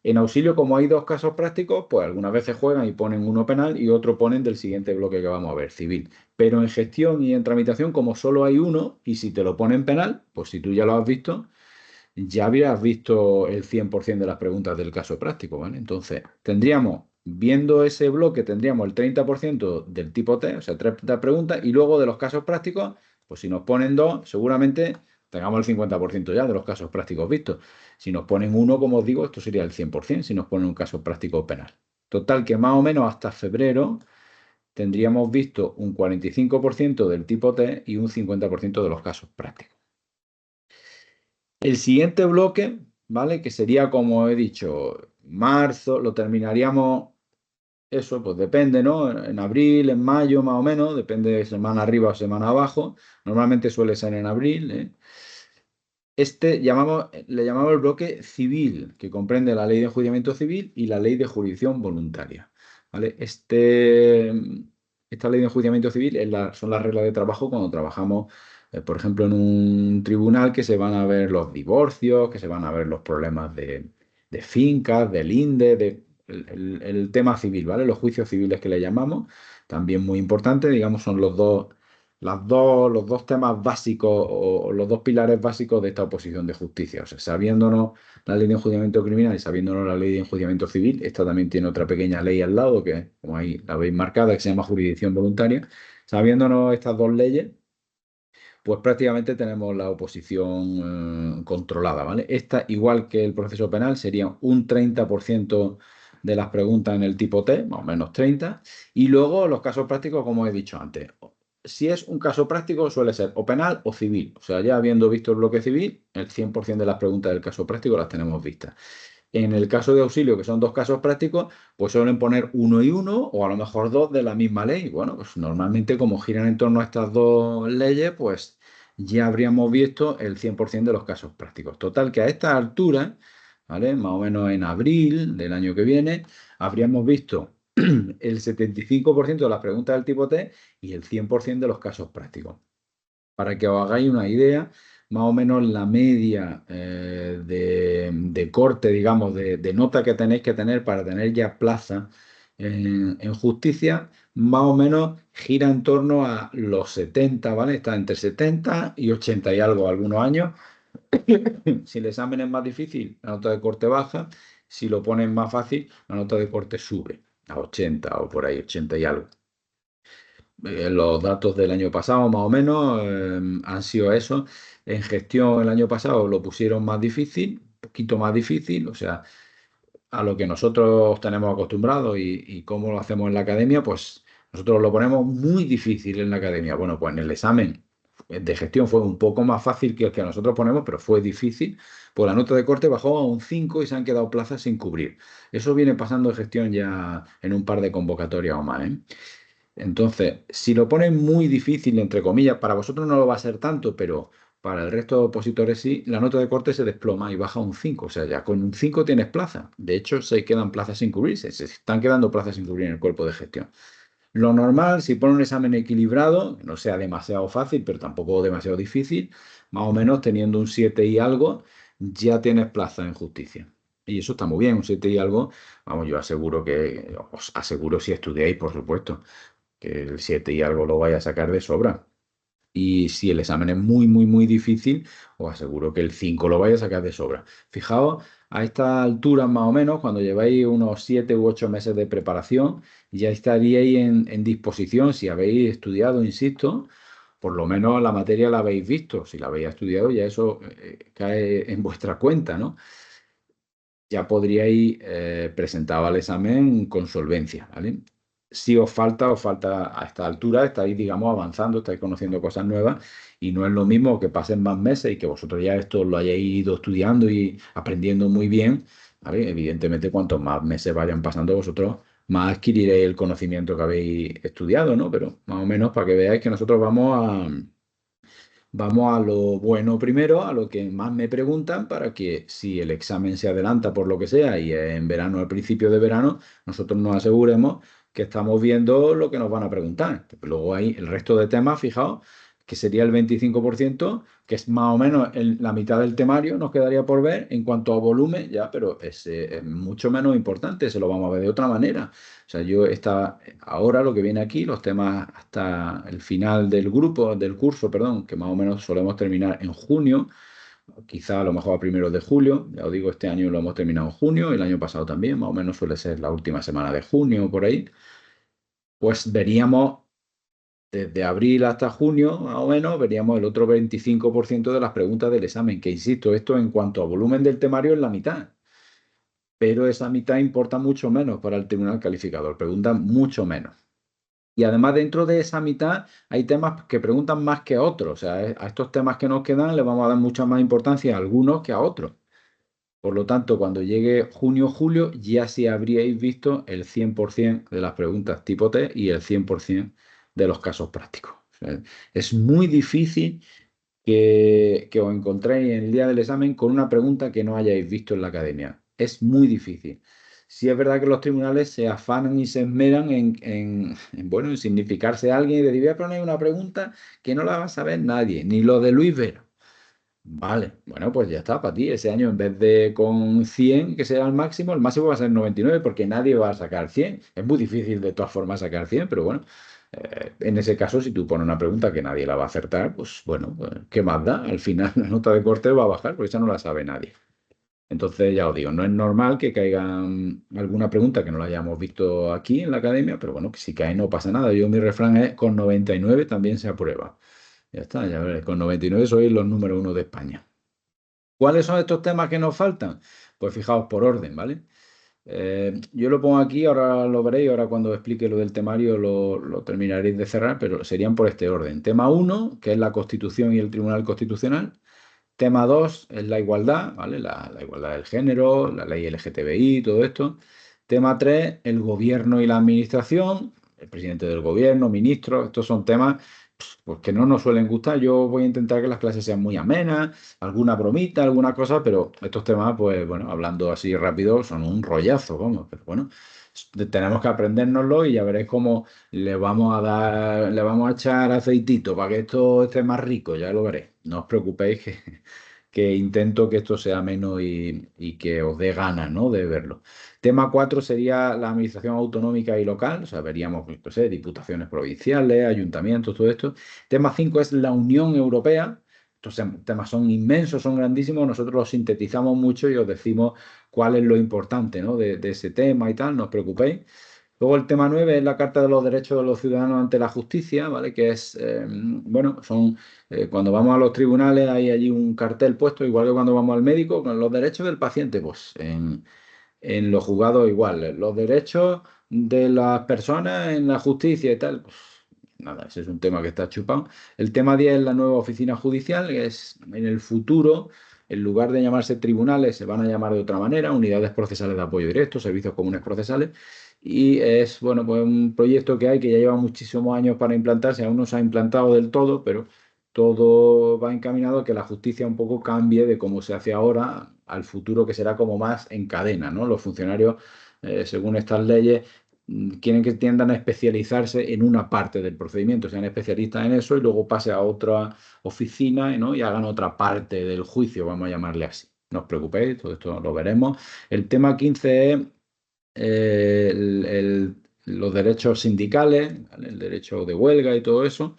En auxilio, como hay 2 casos prácticos, pues algunas veces juegan y ponen uno penal y otro ponen del siguiente bloque que vamos a ver, civil. Pero en gestión y en tramitación, como solo hay uno, y si te lo ponen penal, pues si tú ya lo has visto, ya habrías visto el 100% de las preguntas del caso práctico, ¿vale? Entonces, viendo ese bloque, tendríamos el 30% del tipo T, o sea, 30 preguntas, y luego de los casos prácticos, pues si nos ponen 2, seguramente tengamos el 50% ya de los casos prácticos vistos. Si nos ponen uno, como os digo, esto sería el 100%, si nos ponen un caso práctico penal. Total, que más o menos hasta febrero tendríamos visto un 45% del tipo T y un 50% de los casos prácticos. El siguiente bloque, ¿vale? Que sería, como he dicho, marzo, lo terminaríamos, eso pues depende, ¿no? En abril, en mayo, más o menos, depende de semana arriba o semana abajo. Normalmente suele ser en abril, ¿eh? Le llamamos el bloque civil, que comprende la ley de enjuiciamiento civil y la ley de jurisdicción voluntaria, ¿vale? Esta ley de enjuiciamiento civil son las reglas de trabajo cuando trabajamos, por ejemplo, en un tribunal, que se van a ver los divorcios, que se van a ver los problemas de fincas, del INDE, el tema civil, ¿vale? Los juicios civiles que le llamamos, también muy importante, digamos, son los dos temas básicos o los dos pilares básicos de esta oposición de justicia. O sea, sabiéndonos la ley de enjuiciamiento criminal y sabiéndonos la ley de enjuiciamiento civil, esta también tiene otra pequeña ley al lado, que como ahí la veis marcada, que se llama jurisdicción voluntaria. Sabiéndonos estas dos leyes, pues prácticamente tenemos la oposición controlada, ¿vale? Esta, igual que el proceso penal, sería un 30% de las preguntas en el tipo T, más o menos 30, y luego los casos prácticos, como he dicho antes. Si es un caso práctico, suele ser o penal o civil. O sea, ya habiendo visto el bloque civil, el 100% de las preguntas del caso práctico las tenemos vistas. En el caso de auxilio, que son dos casos prácticos, pues suelen poner uno y uno, o a lo mejor dos de la misma ley. Bueno, pues normalmente como giran en torno a estas dos leyes, pues ya habríamos visto el 100% de los casos prácticos. Total, que a esta altura, ¿vale? Más o menos en abril del año que viene, habríamos visto el 75% de las preguntas del tipo T y el 100% de los casos prácticos. Para que os hagáis una idea, más o menos la media de corte, digamos, de nota que tenéis que tener para tener ya plaza en justicia, más o menos gira en torno a los 70, ¿vale? Está entre 70 y 80 y algo algunos años. Si el examen es más difícil, la nota de corte baja. Si lo ponen más fácil, la nota de corte sube a 80 o por ahí, 80 y algo. Los datos del año pasado, más o menos, han sido esos. En gestión el año pasado lo pusieron más difícil, un poquito más difícil, o sea, a lo que nosotros tenemos acostumbrados y cómo lo hacemos en la academia, pues nosotros lo ponemos muy difícil en la academia. Bueno, pues en el examen de gestión fue un poco más fácil que el que nosotros ponemos, pero fue difícil. Pues la nota de corte bajó a un 5 y se han quedado plazas sin cubrir. Eso viene pasando en gestión ya en un par de convocatorias o más, ¿eh? Entonces, si lo ponen muy difícil, entre comillas, para vosotros no lo va a ser tanto, pero para el resto de opositores sí, la nota de corte se desploma y baja a un 5. O sea, ya con un 5 tienes plaza. De hecho, se quedan plazas sin cubrirse. Se están quedando plazas sin cubrir en el cuerpo de gestión. Lo normal, si pone un examen equilibrado, que no sea demasiado fácil, pero tampoco demasiado difícil, más o menos teniendo un 7 y algo, ya tienes plaza en justicia. Y eso está muy bien, un 7 y algo. Vamos, yo aseguro que, os aseguro si estudiáis, por supuesto que el 7 y algo lo vaya a sacar de sobra. Y si el examen es muy, muy, muy difícil, os aseguro que el 5 lo vaya a sacar de sobra. Fijaos, a esta altura más o menos, cuando lleváis unos 7 u 8 meses de preparación, ya estaríais en disposición, si habéis estudiado, insisto, por lo menos la materia la habéis visto. Si la habéis estudiado, ya eso cae en vuestra cuenta, ¿no? Ya podríais presentar al examen con solvencia, ¿vale? Si os falta a esta altura, estáis, digamos, avanzando, estáis conociendo cosas nuevas y no es lo mismo que pasen más meses y que vosotros ya esto lo hayáis ido estudiando y aprendiendo muy bien, ¿vale? Evidentemente, cuantos más meses vayan pasando vosotros, más adquiriréis el conocimiento que habéis estudiado, ¿no? Pero más o menos para que veáis que nosotros vamos a lo bueno primero, a lo que más me preguntan, para que si el examen se adelanta por lo que sea y es en verano, al principio de verano, nosotros nos aseguremos que estamos viendo lo que nos van a preguntar. Luego hay el resto de temas, fijaos, que sería el 25%, que es más o menos la mitad del temario, nos quedaría por ver en cuanto a volumen, ya, pero es mucho menos importante, se lo vamos a ver de otra manera. O sea, ahora lo que viene aquí, los temas hasta el final del grupo, del curso, perdón, que más o menos solemos terminar en junio, quizá a lo mejor a primeros de julio, ya os digo, este año lo hemos terminado en junio, el año pasado también, más o menos suele ser la última semana de junio, por ahí, pues veríamos desde abril hasta junio, más o menos, veríamos el otro 25% de las preguntas del examen, que insisto, esto en cuanto a volumen del temario es la mitad, pero esa mitad importa mucho menos para el tribunal calificador, preguntan mucho menos. Y además dentro de esa mitad hay temas que preguntan más que a otros. O sea, a estos temas que nos quedan le vamos a dar mucha más importancia a algunos que a otros. Por lo tanto, cuando llegue junio o julio, ya sí habríais visto el 100% de las preguntas tipo T y el 100% de los casos prácticos. O sea, es muy difícil que os encontréis en el día del examen con una pregunta que no hayáis visto en la academia. Es muy difícil. Sí es verdad que los tribunales se afanan y se esmeran bueno, en significarse a alguien y decir, voy a poner una pregunta que no la va a saber nadie, ni lo de Luis Vera. Vale, bueno, pues ya está, para ti. Ese año en vez de con 100, que sea el máximo va a ser 99 porque nadie va a sacar 100. Es muy difícil de todas formas sacar 100, pero bueno, en ese caso, si tú pones una pregunta que nadie la va a acertar, pues bueno, pues, ¿qué más da? Al final la nota de corte va a bajar porque esa no la sabe nadie. Entonces, ya os digo, no es normal que caigan alguna pregunta que no la hayamos visto aquí en la academia, pero bueno, que si cae no pasa nada. Yo mi refrán es con 99 también se aprueba. Ya está, ya veréis, con 99 sois los número uno de España. ¿Cuáles son estos temas que nos faltan? Pues fijaos por orden, ¿vale? Yo lo pongo aquí, ahora lo veréis, ahora cuando explique lo del temario lo terminaréis de cerrar, pero serían por este orden. Tema uno, que es la Constitución y el Tribunal Constitucional. Tema 2 es la igualdad, ¿vale? La igualdad del género, la ley LGTBI, todo esto. Tema 3, el gobierno y la administración, el presidente del gobierno, ministros, estos son temas pues, que no nos suelen gustar. Yo voy a intentar que las clases sean muy amenas, alguna bromita, alguna cosa, pero estos temas, pues bueno, hablando así rápido, son un rollazo, vamos, pero bueno, tenemos que aprendérnoslo y ya veréis cómo le vamos a echar aceitito para que esto esté más rico, ya lo veréis. No os preocupéis que intento que esto sea ameno y que os dé ganas, ¿no?, de verlo. Tema 4 sería la administración autonómica y local, o sea, veríamos, pues, no sé, diputaciones provinciales, ayuntamientos, todo esto. Tema 5 es la Unión Europea. Estos temas son inmensos, son grandísimos, nosotros los sintetizamos mucho y os decimos cuál es lo importante, ¿no?, de ese tema y tal, no os preocupéis. Luego el tema 9 es la Carta de los Derechos de los Ciudadanos ante la Justicia, ¿vale? Que es, bueno, cuando vamos a los tribunales hay allí un cartel puesto, igual que cuando vamos al médico, con los derechos del paciente, pues en los juzgados igual. Los derechos de las personas en la justicia y tal, pues nada, ese es un tema que está chupado. El tema 10 es la nueva oficina judicial, que es en el futuro, en lugar de llamarse tribunales, se van a llamar de otra manera, unidades procesales de apoyo directo, servicios comunes procesales. Y es, bueno, pues un proyecto que hay que ya lleva muchísimos años para implantarse, aún no se ha implantado del todo, pero todo va encaminado a que la justicia un poco cambie de cómo se hace ahora al futuro, que será como más en cadena, ¿no? Los funcionarios, según estas leyes, quieren que tiendan a especializarse en una parte del procedimiento, sean especialistas en eso y luego pase a otra oficina, ¿no?, y hagan otra parte del juicio, vamos a llamarle así. No os preocupéis, todo esto lo veremos. El tema 15 es los derechos sindicales, ¿vale? El derecho de huelga y todo eso.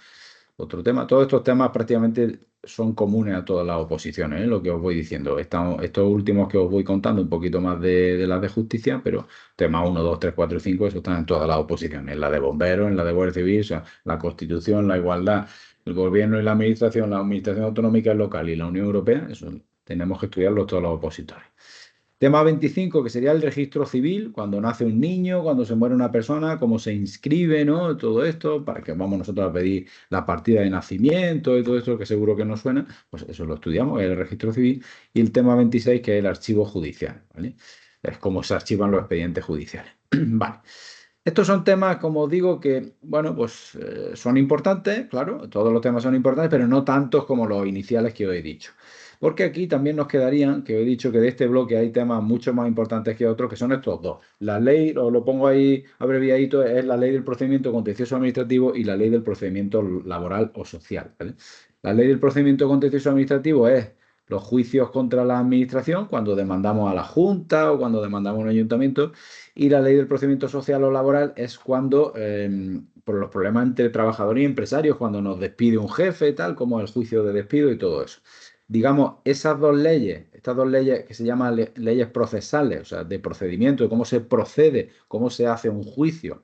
Otro tema, todos estos temas prácticamente son comunes a todas las oposiciones, ¿eh? Lo que os voy diciendo. Estos últimos que os voy contando, un poquito más de las de justicia, pero temas 1, 2, 3, 4 y 5, eso están en todas las oposiciones, en la de bomberos, en la de Guardia Civil, o sea, la Constitución, la igualdad, el gobierno y la administración autonómica local y la Unión Europea, eso tenemos que estudiarlo todos los opositores. Tema 25, que sería el registro civil, cuando nace un niño, cuando se muere una persona, cómo se inscribe, ¿no? Todo esto, para que vamos nosotros a pedir la partida de nacimiento y todo esto, que seguro que nos suena, pues eso lo estudiamos, el registro civil. Y el tema 26, que es el archivo judicial, ¿vale? Es cómo se archivan los expedientes judiciales. Vale. Estos son temas, como os digo, que, bueno, pues son importantes, claro, todos los temas son importantes, pero no tantos como los iniciales que os he dicho. Porque aquí también nos quedarían, que os he dicho que de este bloque hay temas mucho más importantes que otros, que son estos dos. La ley, os lo pongo ahí abreviadito, es la ley del procedimiento contencioso administrativo y la ley del procedimiento laboral o social, ¿vale? La ley del procedimiento contencioso administrativo es los juicios contra la administración, cuando demandamos a la Junta o cuando demandamos a un ayuntamiento, y la ley del procedimiento social o laboral es cuando, por los problemas entre trabajadores y empresarios, cuando nos despide un jefe, tal, como el juicio de despido y todo eso. Digamos, esas dos leyes, estas dos leyes que se llaman leyes procesales, o sea, de procedimiento, de cómo se procede, cómo se hace un juicio,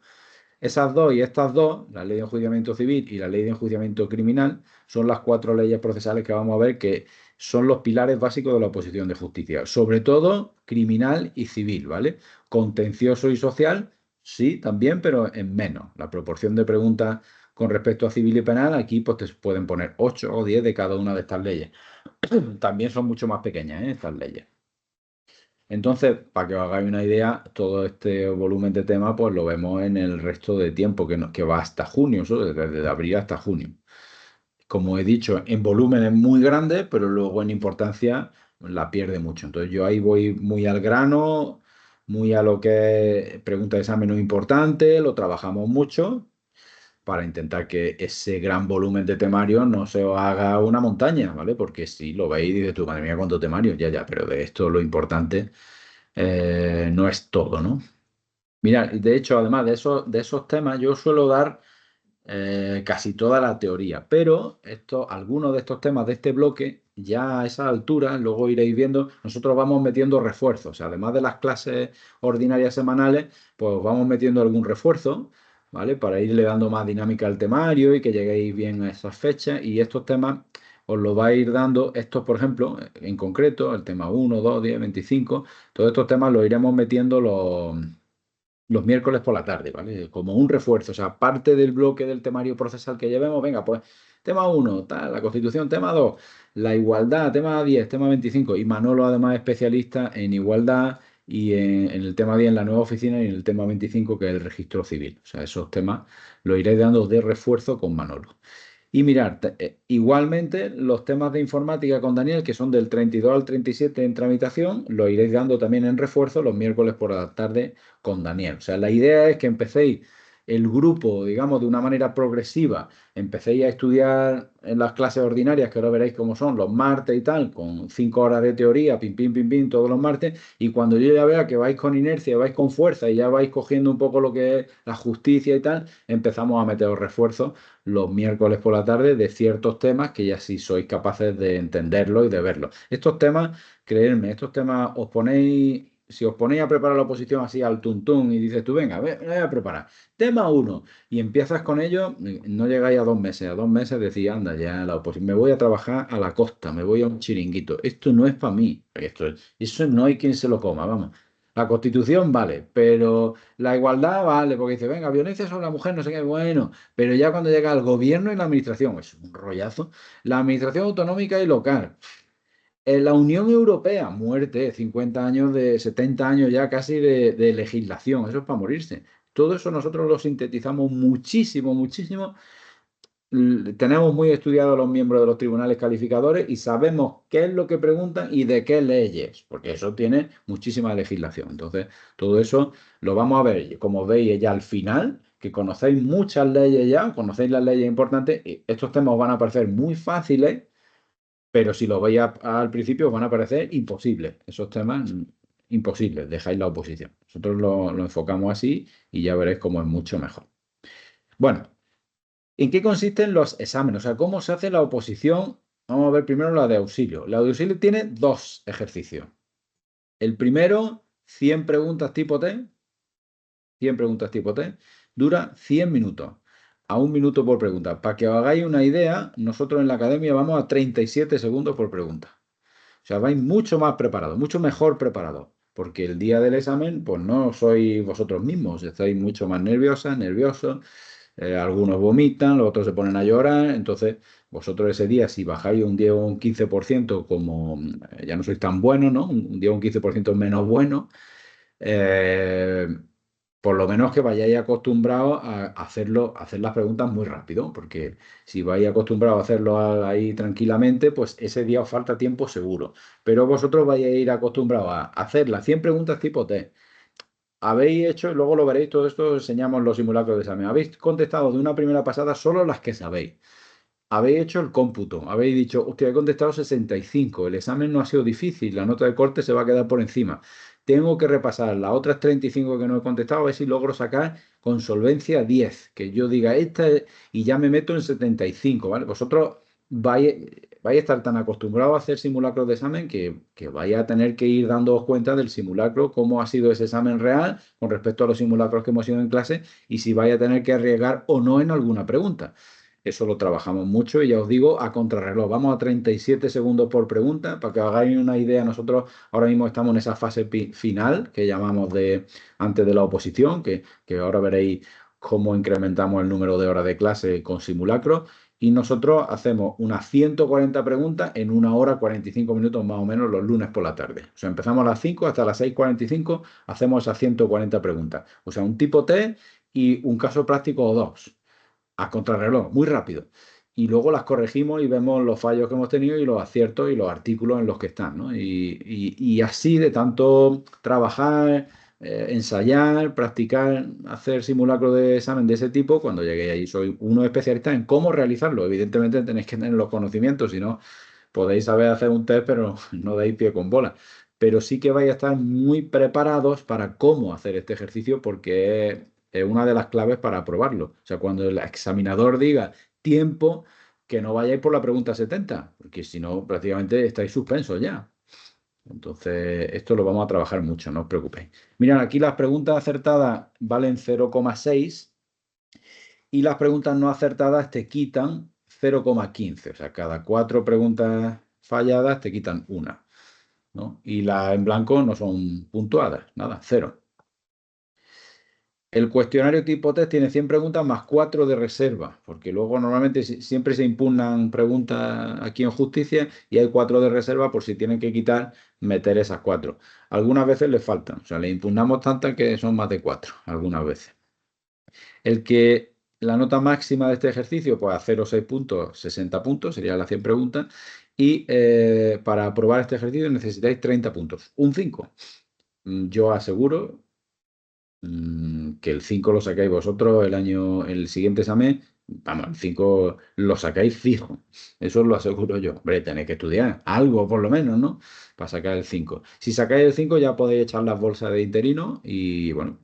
esas dos y estas dos, la ley de enjuiciamiento civil y la ley de enjuiciamiento criminal, son las 4 leyes procesales que vamos a ver que son los pilares básicos de la oposición de justicia, sobre todo criminal y civil, ¿vale? Contencioso y social, sí, también, pero en menos. La proporción de preguntas con respecto a civil y penal, aquí pues te pueden poner 8 o 10 de cada una de estas leyes. También son mucho más pequeñas, estas leyes. Entonces, para que os hagáis una idea, todo este volumen de temas pues lo vemos en el resto de tiempo que va hasta junio, desde abril hasta junio. Como he dicho, en volumen es muy grande, pero luego en importancia la pierde mucho. Entonces yo ahí voy muy al grano, muy a lo que es pregunta de examen no importante, lo trabajamos mucho para intentar que ese gran volumen de temario no se os haga una montaña, ¿vale? Porque si lo veis y dices tú, madre mía, cuánto temario, ya, pero de esto lo importante no es todo, ¿no? Mira, de hecho, además de esos temas, yo suelo dar casi toda la teoría, pero algunos de estos temas de este bloque, ya a esa altura, luego iréis viendo, nosotros vamos metiendo refuerzos, además de las clases ordinarias semanales, pues vamos metiendo algún refuerzo ¿vale? Para irle dando más dinámica al temario y que lleguéis bien a esas fechas. Y estos temas os los va a ir dando, estos, por ejemplo, en concreto, el tema 1, 2, 10, 25, todos estos temas los iremos metiendo los miércoles por la tarde, ¿vale? Como un refuerzo, o sea, parte del bloque del temario procesal que llevemos, venga, pues tema 1, la Constitución, tema 2, la igualdad, tema 10, tema 25, y Manolo además es especialista en igualdad y en el tema 10 en la nueva oficina y en el tema 25 que es el registro civil. O sea, esos temas los iré dando de refuerzo con Manolo. Y mirar, igualmente los temas de informática con Daniel, que son del 32 al 37 en tramitación, los iréis dando también en refuerzo los miércoles por la tarde con Daniel. O sea, la idea es que empecéis el grupo, digamos, de una manera progresiva, empecéis a estudiar en las clases ordinarias, que ahora veréis cómo son los martes y tal, con 5 horas de teoría, pim, pim, todos los martes, y cuando yo ya vea que vais con inercia, vais con fuerza y ya vais cogiendo un poco lo que es la justicia y tal, empezamos a meter los refuerzos los miércoles por la tarde de ciertos temas que ya sí sois capaces de entenderlos y de verlos. Estos temas, creedme, estos temas os ponéis, si os ponéis a preparar la oposición así al tuntún y dices tú, venga, voy a preparar. Tema 1 y empiezas con ello, no llegáis a 2 meses. A 2 meses decís, anda, ya la oposición, me voy a trabajar a la costa, me voy a un chiringuito. Esto no es para mí. Eso no hay quien se lo coma, vamos. La Constitución vale, pero la igualdad vale, porque dice, venga, violencia sobre la mujer, no sé qué, bueno, pero ya cuando llega al gobierno y la administración, es un rollazo, la administración autonómica y local, en la Unión Europea, muerte, 50 años 70 años ya casi de legislación, eso es para morirse. Todo eso nosotros lo sintetizamos muchísimo, muchísimo. Tenemos muy estudiados los miembros de los tribunales calificadores y sabemos qué es lo que preguntan y de qué leyes, porque eso tiene muchísima legislación. Entonces, todo eso lo vamos a ver, como veis ya al final, que conocéis muchas leyes ya, conocéis las leyes importantes, y estos temas os van a parecer muy fáciles, pero si lo veis al principio os van a parecer imposibles. Esos temas imposibles, dejáis la oposición. Nosotros lo enfocamos así y ya veréis cómo es mucho mejor. Bueno. ¿En qué consisten los exámenes? O sea, ¿cómo se hace la oposición? Vamos a ver primero la de auxilio. La de auxilio tiene 2 ejercicios. El primero, 100 preguntas tipo T. 100 preguntas tipo T. Dura 100 minutos. A 1 minuto por pregunta. Para que os hagáis una idea, nosotros en la academia vamos a 37 segundos por pregunta. O sea, vais mucho más preparados, mucho mejor preparados. Porque el día del examen, pues no sois vosotros mismos. Estáis mucho más nerviosas, nerviosos. Algunos vomitan, los otros se ponen a llorar, entonces vosotros ese día, si bajáis un 10 o un 15%, como ya no sois tan buenos, ¿no? Un 10 o un 15% menos bueno, eh, por lo menos que vayáis acostumbrados a hacerlo, a hacer las preguntas muy rápido, porque si vais acostumbrados a hacerlo ahí tranquilamente, pues ese día os falta tiempo seguro. Pero vosotros vais a ir acostumbrados a hacer las 100 preguntas tipo T. Habéis hecho, luego lo veréis, todo esto enseñamos los simulacros de examen. Habéis contestado de una primera pasada solo las que sabéis. Habéis hecho el cómputo. Habéis dicho, hostia, he contestado 65. El examen no ha sido difícil. La nota de corte se va a quedar por encima. Tengo que repasar las otras 35 que no he contestado, a ver si logro sacar con solvencia 10. Que yo diga esta y ya me meto en 75, ¿vale? Vosotros vais a estar tan acostumbrados a hacer simulacros de examen que vais a tener que ir dándoos cuenta del simulacro, cómo ha sido ese examen real con respecto a los simulacros que hemos ido en clase y si vais a tener que arriesgar o no en alguna pregunta. Eso lo trabajamos mucho y ya os digo, a contrarreloj. Vamos a 37 segundos por pregunta. Para que os hagáis una idea, nosotros ahora mismo estamos en esa fase final que llamamos de antes de la oposición, que ahora veréis cómo incrementamos el número de horas de clase con simulacros. Y nosotros hacemos unas 140 preguntas en 1 hora 45 minutos más o menos los lunes por la tarde. O sea, empezamos a las 5 hasta las 6:45, hacemos esas 140 preguntas. O sea, un tipo T y un caso práctico o dos a contrarreloj, muy rápido. Y luego las corregimos y vemos los fallos que hemos tenido y los aciertos y los artículos en los que están, ¿no? Y así de tanto trabajar, ensayar, practicar, hacer simulacros de examen de ese tipo, cuando lleguéis ahí soy uno especialista en cómo realizarlo. Evidentemente tenéis que tener los conocimientos, si no podéis saber hacer un test, pero no dais pie con bola. Pero sí que vais a estar muy preparados para cómo hacer este ejercicio porque es una de las claves para aprobarlo. O sea, cuando el examinador diga tiempo, que no vayáis por la pregunta 70, porque si no, prácticamente estáis suspensos ya. Entonces, esto lo vamos a trabajar mucho, no os preocupéis. Mirad, aquí las preguntas acertadas valen 0,6 Y las preguntas no acertadas te quitan 0,15. O sea, cada 4 preguntas falladas te quitan una, ¿no? Y las en blanco no son puntuadas, nada, 0. El cuestionario tipo test tiene 100 preguntas más 4 de reserva, porque luego normalmente siempre se impugnan preguntas aquí en justicia y hay 4 de reserva por si tienen que quitar, meter esas 4. Algunas veces les faltan, o sea, le impugnamos tantas que son más de 4, algunas veces. La nota máxima de este ejercicio, pues a 0 6 puntos, 60 puntos, serían las 100 preguntas, y para aprobar este ejercicio necesitáis 30 puntos, un 5. Yo aseguro que el 5 lo sacáis vosotros el siguiente examen, vamos, el 5 lo sacáis fijo, eso os lo aseguro yo. Hombre, tenéis que estudiar algo por lo menos, ¿no? Para sacar el 5. Si sacáis el 5 ya podéis echar las bolsas de interino y, bueno,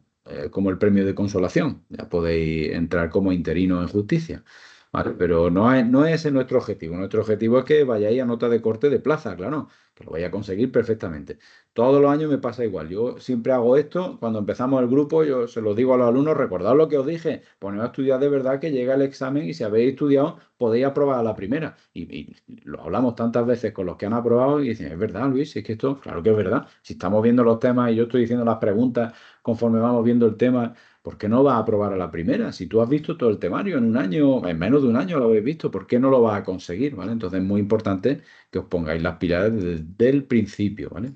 como el premio de consolación, ya podéis entrar como interino en justicia. ¿Vale? Pero no es ese nuestro objetivo. Nuestro objetivo es que vayáis a nota de corte de plaza, claro, que lo vais a conseguir perfectamente. Todos los años me pasa igual. Yo siempre hago esto. Cuando empezamos el grupo, yo se lo digo a los alumnos, recordad lo que os dije, poneos a estudiar de verdad que llega el examen y si habéis estudiado podéis aprobar a la primera. Y lo hablamos tantas veces con los que han aprobado y dicen, es verdad, Luis, es que esto, claro que es verdad. Si estamos viendo los temas y yo estoy diciendo las preguntas conforme vamos viendo el tema, ¿por qué no vas a aprobar a la primera? Si tú has visto todo el temario en un año, en menos de un año lo habéis visto, ¿por qué no lo vas a conseguir? ¿Vale? Entonces es muy importante que os pongáis las pilas desde el principio, ¿vale?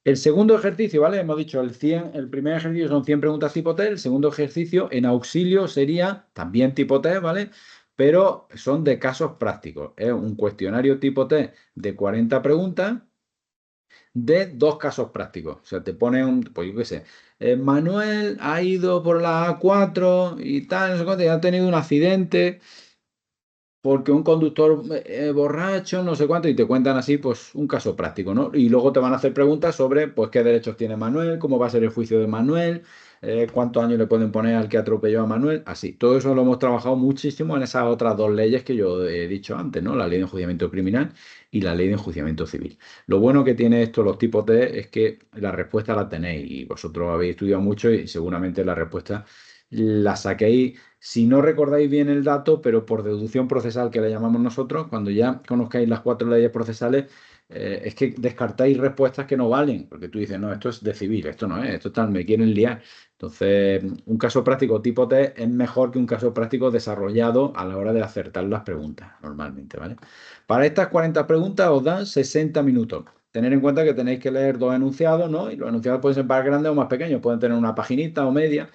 El segundo ejercicio, ¿vale? Hemos dicho el primer ejercicio son 100 preguntas tipo test, el segundo ejercicio en auxilio sería también tipo test, ¿vale? Pero son de casos prácticos. Es un cuestionario tipo test de 40 preguntas de 2 casos prácticos. O sea, te pone pues yo qué sé, Manuel ha ido por la A4 y tal, no sé cuánto, y ha tenido un accidente porque un conductor borracho, no sé cuánto, y te cuentan así, pues, un caso práctico, ¿no? Y luego te van a hacer preguntas sobre, pues, qué derechos tiene Manuel, cómo va a ser el juicio de Manuel, cuántos años le pueden poner al que atropelló a Manuel, así. Todo eso lo hemos trabajado muchísimo en esas otras 2 leyes que yo he dicho antes, ¿no? La ley de enjuiciamiento criminal y la ley de enjuiciamiento civil. Lo bueno que tiene esto, los tipos de, es que la respuesta la tenéis y vosotros habéis estudiado mucho y seguramente la respuesta la saquéis si no recordáis bien el dato, pero por deducción procesal que le llamamos nosotros, cuando ya conozcáis las 4 leyes procesales, es que descartáis respuestas que no valen, porque tú dices, no, esto es de civil, esto no es, esto tal, me quieren liar. Entonces, un caso práctico tipo test es mejor que un caso práctico desarrollado a la hora de acertar las preguntas, normalmente, ¿vale? Para estas 40 preguntas os dan 60 minutos. Tener en cuenta que tenéis que leer 2 enunciados, ¿no? Y los enunciados pueden ser más grandes o más pequeños, pueden tener una paginita o media.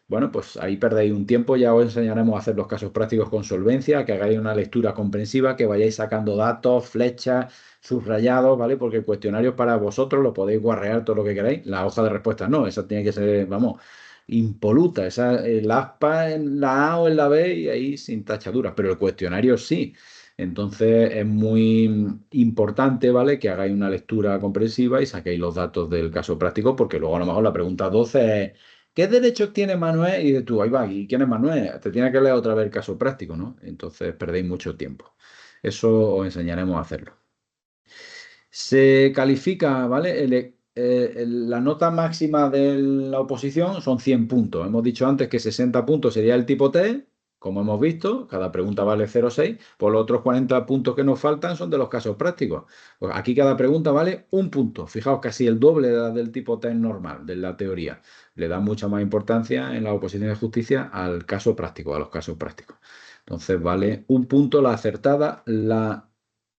Bueno, pues ahí perdéis un tiempo, ya os enseñaremos a hacer los casos prácticos con solvencia, que hagáis una lectura comprensiva, que vayáis sacando datos, flechas, subrayados, ¿vale? Porque el cuestionario es para vosotros, lo podéis guarrear todo lo que queráis, la hoja de respuesta no, esa tiene que ser, vamos, impoluta, esa, el aspa en la A o en la B y ahí sin tachaduras, pero el cuestionario sí. Entonces es muy importante, ¿vale? Que hagáis una lectura comprensiva y saquéis los datos del caso práctico, porque luego a lo mejor la pregunta 12 es ¿qué derechos tiene Manuel? Y dices tú, ahí va, ¿y quién es Manuel? Te tiene que leer otra vez el caso práctico, ¿no? Entonces perdéis mucho tiempo. Eso os enseñaremos a hacerlo. Se califica, ¿vale? La nota máxima de la oposición son 100 puntos. Hemos dicho antes que 60 puntos sería el tipo T, como hemos visto, cada pregunta vale 0,6. Por los otros 40 puntos que nos faltan son de los casos prácticos. Pues aquí cada pregunta vale un punto. Fijaos, casi el doble de la del tipo T normal, de la teoría. Le da mucha más importancia en la oposición de justicia al caso práctico, a los casos prácticos. Entonces vale un punto la acertada, la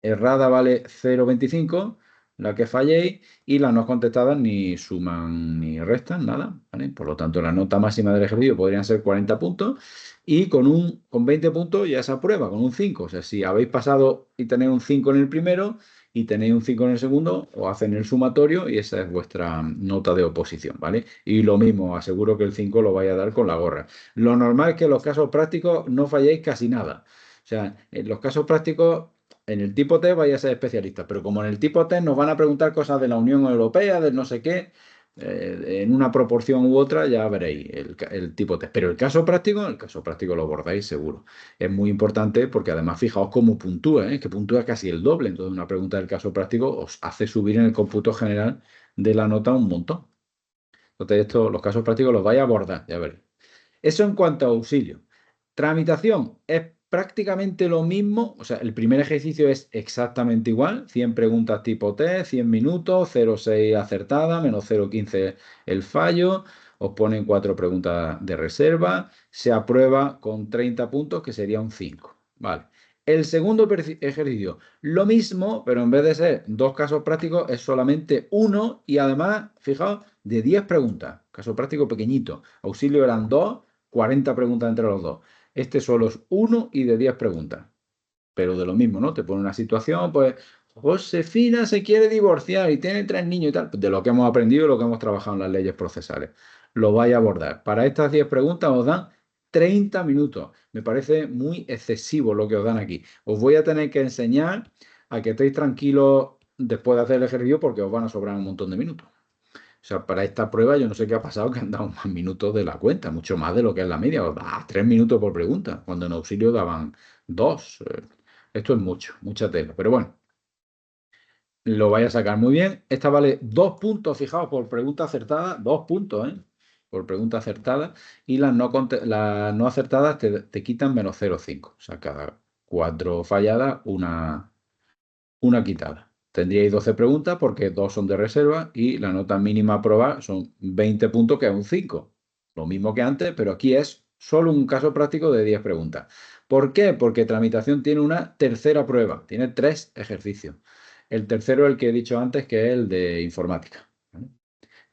errada vale 0,25, la que falléis, y las no contestadas ni suman ni restan, nada, ¿vale? Por lo tanto, la nota máxima del ejercicio podrían ser 40 puntos, y con 20 puntos ya se aprueba, con un 5. O sea, si habéis pasado y tenéis un 5 en el primero y tenéis un 5 en el segundo, os hacen el sumatorio y esa es vuestra nota de oposición, ¿vale? Y lo mismo, aseguro que el 5 lo vais a dar con la gorra. Lo normal es que en los casos prácticos no falléis casi nada. O sea, en los casos prácticos, en el tipo T vais a ser especialista, pero como en el tipo T nos van a preguntar cosas de la Unión Europea, del no sé qué, en una proporción u otra, ya veréis el tipo T. Pero el caso práctico lo abordáis seguro. Es muy importante porque además fijaos cómo puntúa, ¿eh? Que puntúa casi el doble. Entonces una pregunta del caso práctico os hace subir en el cómputo general de la nota un montón. Entonces los casos prácticos los vais a abordar, ya veréis. Eso en cuanto a auxilio. Tramitación es prácticamente lo mismo, o sea, el primer ejercicio es exactamente igual, 100 preguntas tipo T, 100 minutos, 0,6 acertada, menos 0,15 el fallo, os ponen 4 preguntas de reserva, se aprueba con 30 puntos, que sería un 5, ¿vale? El segundo ejercicio, lo mismo, pero en vez de ser 2 casos prácticos, es solamente uno y además, fijaos, de 10 preguntas. Caso práctico pequeñito. Auxilio eran 2, 40 preguntas entre los dos. Este solo es 1 y de 10 preguntas. Pero de lo mismo, ¿no? Te pone una situación, pues, Josefina se quiere divorciar y tiene 3 niños y tal. De lo que hemos aprendido y lo que hemos trabajado en las leyes procesales. Lo vais a abordar. Para estas 10 preguntas os dan 30 minutos. Me parece muy excesivo lo que os dan aquí. Os voy a tener que enseñar a que estéis tranquilos después de hacer el ejercicio porque os van a sobrar un montón de minutos. O sea, para esta prueba yo no sé qué ha pasado, que han dado más minutos de la cuenta, mucho más de lo que es la media. Os da 3 minutos por pregunta, cuando en auxilio daban 2. Esto es mucho, mucha tela. Pero bueno, lo vais a sacar muy bien. Esta vale 2 puntos, fijaos, por pregunta acertada. 2 puntos, ¿eh? Por pregunta acertada. Y las no acertadas te quitan menos 0,5. O sea, cada 4 falladas, una quitada. Tendríais 12 preguntas porque 2 son de reserva y la nota mínima a probar son 20 puntos, que es un 5. Lo mismo que antes, pero aquí es solo un caso práctico de 10 preguntas. ¿Por qué? Porque tramitación tiene una tercera prueba, tiene 3 ejercicios. El tercero es el que he dicho antes, que es el de informática, ¿vale?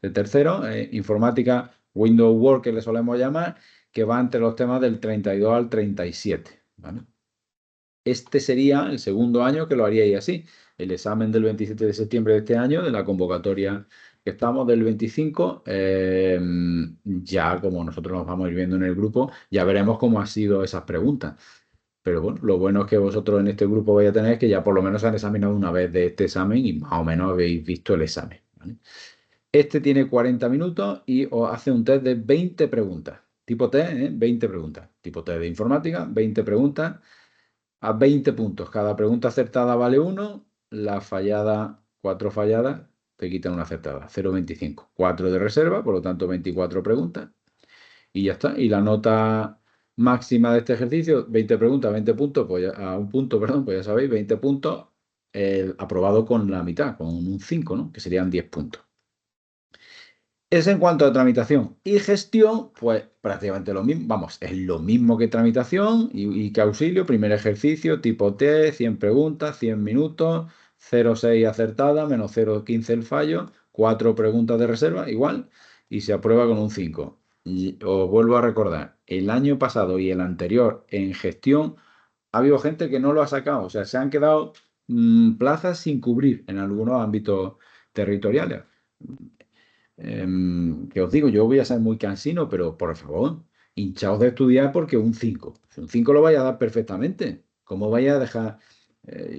El tercero, informática Windows Work, que le solemos llamar, que va entre los temas del 32 al 37, ¿vale? Este sería el segundo año que lo haríais así. El examen del 27 de septiembre de este año, de la convocatoria que estamos del 25, ya como nosotros nos vamos a ir viendo en el grupo, ya veremos cómo han sido esas preguntas. Pero bueno, lo bueno es que vosotros en este grupo vais a tener que ya por lo menos han examinado una vez de este examen y más o menos habéis visto el examen, ¿vale? Este tiene 40 minutos y os hace un test de 20 preguntas. Tipo test, 20 preguntas. Tipo test de informática, 20 preguntas a 20 puntos. Cada pregunta acertada vale 1, la fallada, 4 falladas, te quitan una acertada, 0,25. 4 de reserva, por lo tanto 24 preguntas. Y ya está. Y la nota máxima de este ejercicio, 20 preguntas, 20 puntos, pues a un punto, perdón, pues ya sabéis, 20 puntos, aprobado con la mitad, con un 5, ¿no? Que serían 10 puntos. Es en cuanto a tramitación y gestión, pues prácticamente lo mismo. Vamos, es lo mismo que tramitación y que auxilio. Primer ejercicio, tipo T, 100 preguntas, 100 minutos, 0,6 acertada, menos 0,15 el fallo, 4 preguntas de reserva, igual, y se aprueba con un 5. Y os vuelvo a recordar, el año pasado y el anterior en gestión ha habido gente que no lo ha sacado, o sea, se han quedado plazas sin cubrir en algunos ámbitos territoriales. Que os digo, yo voy a ser muy cansino, pero por favor, hinchaos de estudiar porque un 5. Un 5 lo vais a dar perfectamente. ¿Cómo vais a dejar?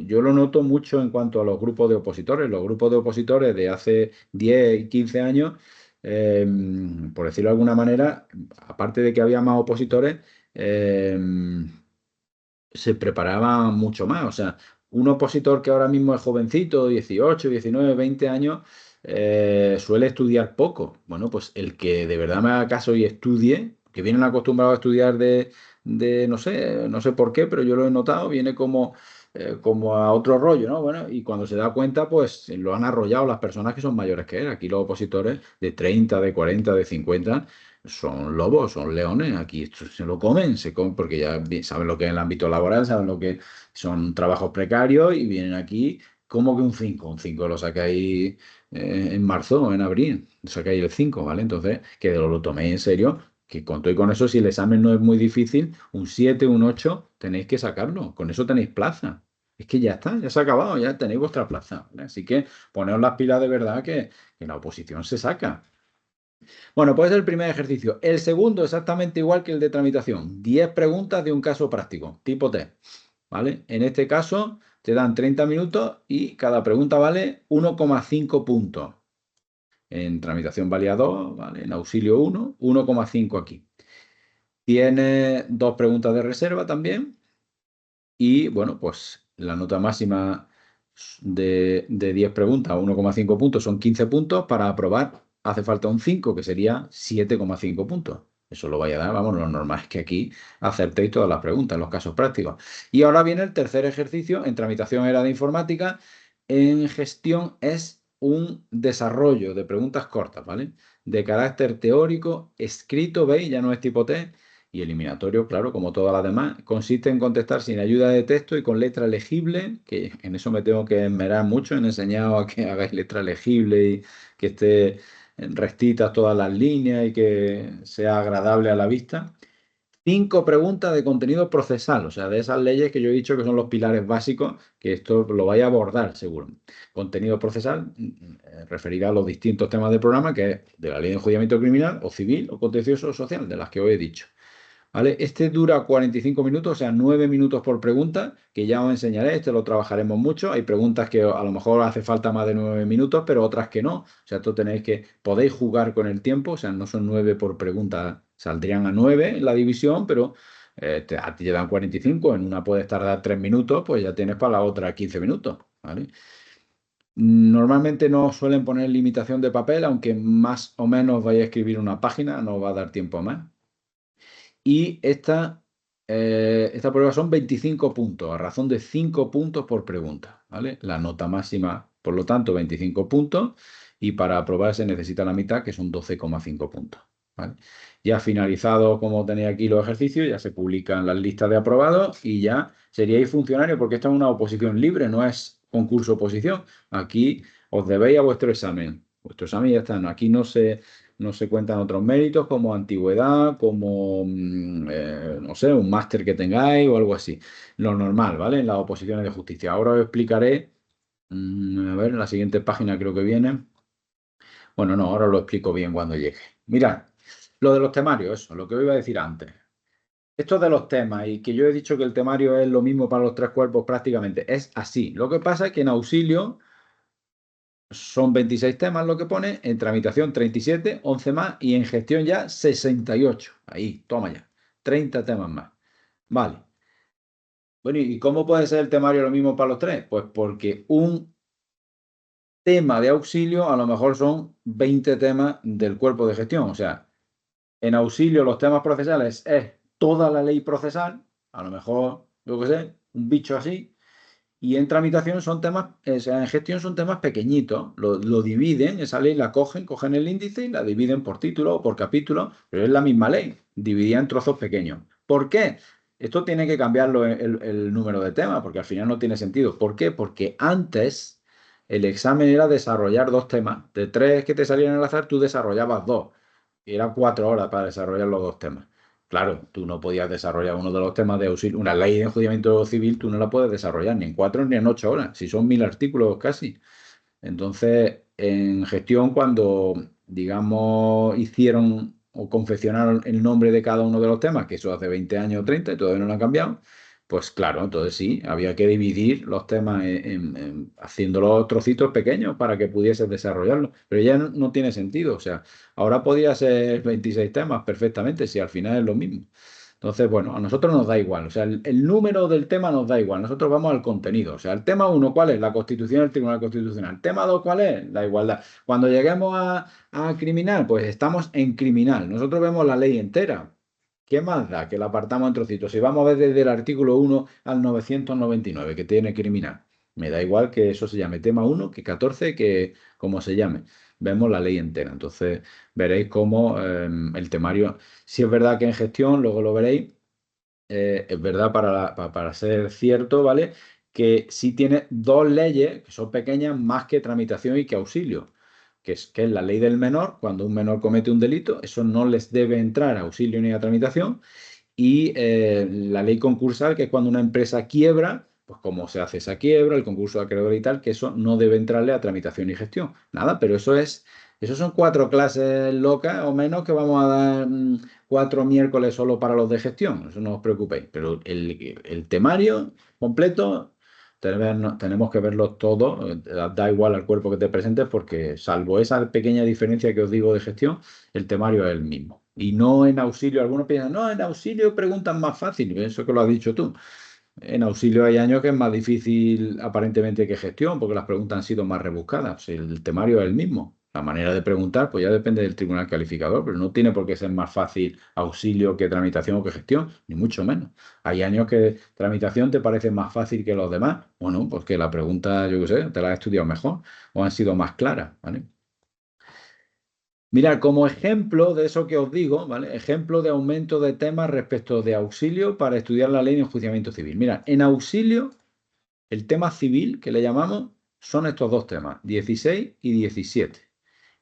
Yo lo noto mucho en cuanto a los grupos de opositores. Los grupos de opositores de hace 10 y 15 años, por decirlo de alguna manera, aparte de que había más opositores, se preparaba mucho más. O sea, un opositor que ahora mismo es jovencito, 18, 19, 20 años, suele estudiar poco. Bueno, pues el que de verdad me haga caso y estudie, que vienen acostumbrados a estudiar no sé por qué, pero yo lo he notado, viene como a otro rollo, ¿no? Bueno, y cuando se da cuenta, pues lo han arrollado las personas que son mayores que él. Aquí los opositores de 30, de 40, de 50 son lobos, son leones. Aquí esto se comen porque ya saben lo que es el ámbito laboral, saben lo que son trabajos precarios y vienen aquí como que un 5. Un 5 lo sacáis en marzo o en abril, sacáis el 5, ¿vale? Entonces, que lo toméis en serio, que con todo y con eso, si el examen no es muy difícil, un 7, un 8, tenéis que sacarlo. Con eso tenéis plaza. Es que ya está, ya se ha acabado, ya tenéis vuestra plaza, ¿vale? Así que poneos las pilas de verdad que la oposición se saca. Bueno, pues es el primer ejercicio. El segundo, exactamente igual que el de tramitación. 10 preguntas de un caso práctico, tipo T, ¿vale? En este caso te dan 30 minutos y cada pregunta vale 1,5 puntos. En tramitación valía 2, ¿vale? En auxilio 1, 1,5 aquí. Tiene 2 preguntas de reserva también. Y bueno, pues la nota máxima de 10 preguntas, 1,5 puntos, son 15 puntos. Para aprobar hace falta un 5, que sería 7,5 puntos. Eso lo vaya a dar, vamos, lo normal es que aquí acertéis todas las preguntas, los casos prácticos. Y ahora viene el tercer ejercicio. En tramitación era de informática, en gestión es un desarrollo de preguntas cortas, ¿vale? De carácter teórico, escrito, ¿veis? Ya no es tipo T. Y eliminatorio, claro, como todas las demás, consiste en contestar sin ayuda de texto y con letra legible, que en eso me tengo que esmerar mucho, en enseñado a que hagáis letra legible y que esté rectitas todas las líneas y que sea agradable a la vista. 5 preguntas de contenido procesal, o sea, de esas leyes que yo he dicho que son los pilares básicos, que esto lo vais a abordar seguro. Contenido procesal referirá a los distintos temas del programa, que es de la ley de enjuiciamiento criminal, o civil, o contencioso o social, de las que os he dicho. ¿Vale? Este dura 45 minutos, o sea, 9 minutos por pregunta, que ya os enseñaré, este lo trabajaremos mucho. Hay preguntas que a lo mejor hace falta más de 9 minutos, pero otras que no. O sea, esto podéis jugar con el tiempo, o sea, no son 9 por pregunta, saldrían a 9 en la división, pero a ti te dan 45, en una puedes tardar 3 minutos, pues ya tienes para la otra 15 minutos, ¿vale? Normalmente no suelen poner limitación de papel, aunque más o menos vais a escribir una página, no os va a dar tiempo más. Y esta prueba son 25 puntos, a razón de 5 puntos por pregunta, ¿vale? La nota máxima, por lo tanto, 25 puntos, y para aprobar se necesita la mitad, que son 12,5 puntos, ¿vale? Ya finalizado, como tenéis aquí los ejercicios, ya se publican las listas de aprobados y ya seríais funcionarios, porque esto es una oposición libre, no es concurso-oposición. Aquí os debéis a vuestro examen. Vuestro examen ya está. Aquí no se cuentan otros méritos como antigüedad, como, no sé, un máster que tengáis o algo así. Lo normal, ¿vale? En las oposiciones de justicia. Ahora os explicaré, a ver, en la siguiente página creo que viene. Bueno, no, ahora lo explico bien cuando llegue. Mirad, lo de los temarios, eso, lo que os iba a decir antes. Esto de los temas y que yo he dicho que el temario es lo mismo para los tres cuerpos prácticamente, es así. Lo que pasa es que en auxilio son 26 temas lo que pone, en tramitación 37, 11 más y en gestión ya 68. Ahí, toma ya. 30 temas más. Vale. Bueno, ¿y cómo puede ser el temario lo mismo para los tres? Pues porque un tema de auxilio a lo mejor son 20 temas del cuerpo de gestión. O sea, en auxilio los temas procesales es toda la ley procesal, a lo mejor, yo qué sé, un bicho así. Y en tramitación son temas, o sea, en gestión son temas pequeñitos, lo dividen, esa ley la cogen el índice y la dividen por título o por capítulo, pero es la misma ley, dividida en trozos pequeños. ¿Por qué? Esto tiene que cambiarlo el número de temas, porque al final no tiene sentido. ¿Por qué? Porque antes el examen era desarrollar 2 temas. De 3 que te salían al azar, tú desarrollabas 2. Y era 4 horas para desarrollar los 2 temas. Claro, tú no podías desarrollar uno de los temas de auxilio. Una ley de enjuiciamiento civil tú no la puedes desarrollar ni en 4 ni en 8 horas, si son 1000 artículos casi. Entonces, en gestión, cuando, digamos, hicieron o confeccionaron el nombre de cada uno de los temas, que eso hace 20 años o 30 y todavía no lo han cambiado, pues claro, entonces sí, había que dividir los temas haciéndolos trocitos pequeños para que pudieses desarrollarlos. Pero ya no tiene sentido. O sea, ahora podía ser 26 temas perfectamente, si al final es lo mismo. Entonces, bueno, a nosotros nos da igual, o sea, el número del tema nos da igual, nosotros vamos al contenido, o sea, el tema 1, ¿cuál es? La Constitución del Tribunal Constitucional. Tema 2, ¿cuál es? La igualdad. Cuando lleguemos a criminal, pues estamos en criminal, nosotros vemos la ley entera. ¿Qué más da que la apartamos en trocitos? Si vamos a ver desde el artículo 1 al 999, que tiene criminal, me da igual que eso se llame tema 1, que 14, que como se llame. Vemos la ley entera, entonces veréis cómo el temario. Si es verdad que en gestión, luego lo veréis, es verdad para ser cierto, ¿vale? Que sí tiene 2 leyes que son pequeñas más que tramitación y que auxilio, que es la ley del menor, cuando un menor comete un delito, eso no les debe entrar a auxilio ni a tramitación, y la ley concursal, que es cuando una empresa quiebra, pues cómo se hace esa quiebra, el concurso de acreedores y tal, que eso no debe entrarle a tramitación y gestión. Nada, pero eso son 4 clases locas o menos que vamos a dar 4 miércoles solo para los de gestión, eso no os preocupéis. Pero el temario completo tenemos que verlo todo, da igual al cuerpo que te presentes, porque salvo esa pequeña diferencia que os digo de gestión, el temario es el mismo. Y no en auxilio, algunos piensan, no, en auxilio preguntan más fácil, eso que lo has dicho tú. En auxilio hay años que es más difícil aparentemente que gestión, porque las preguntas han sido más rebuscadas. El temario es el mismo. La manera de preguntar, pues ya depende del tribunal calificador, pero no tiene por qué ser más fácil auxilio que tramitación o que gestión, ni mucho menos. Hay años que tramitación te parece más fácil que los demás. Bueno, pues que la pregunta, yo qué sé, te la has estudiado mejor o han sido más claras, ¿vale? Mirad, como ejemplo de eso que os digo, ¿vale? Ejemplo de aumento de temas respecto de auxilio para estudiar la ley de enjuiciamiento civil. Mira, en auxilio, el tema civil que le llamamos son estos dos temas, 16 y 17.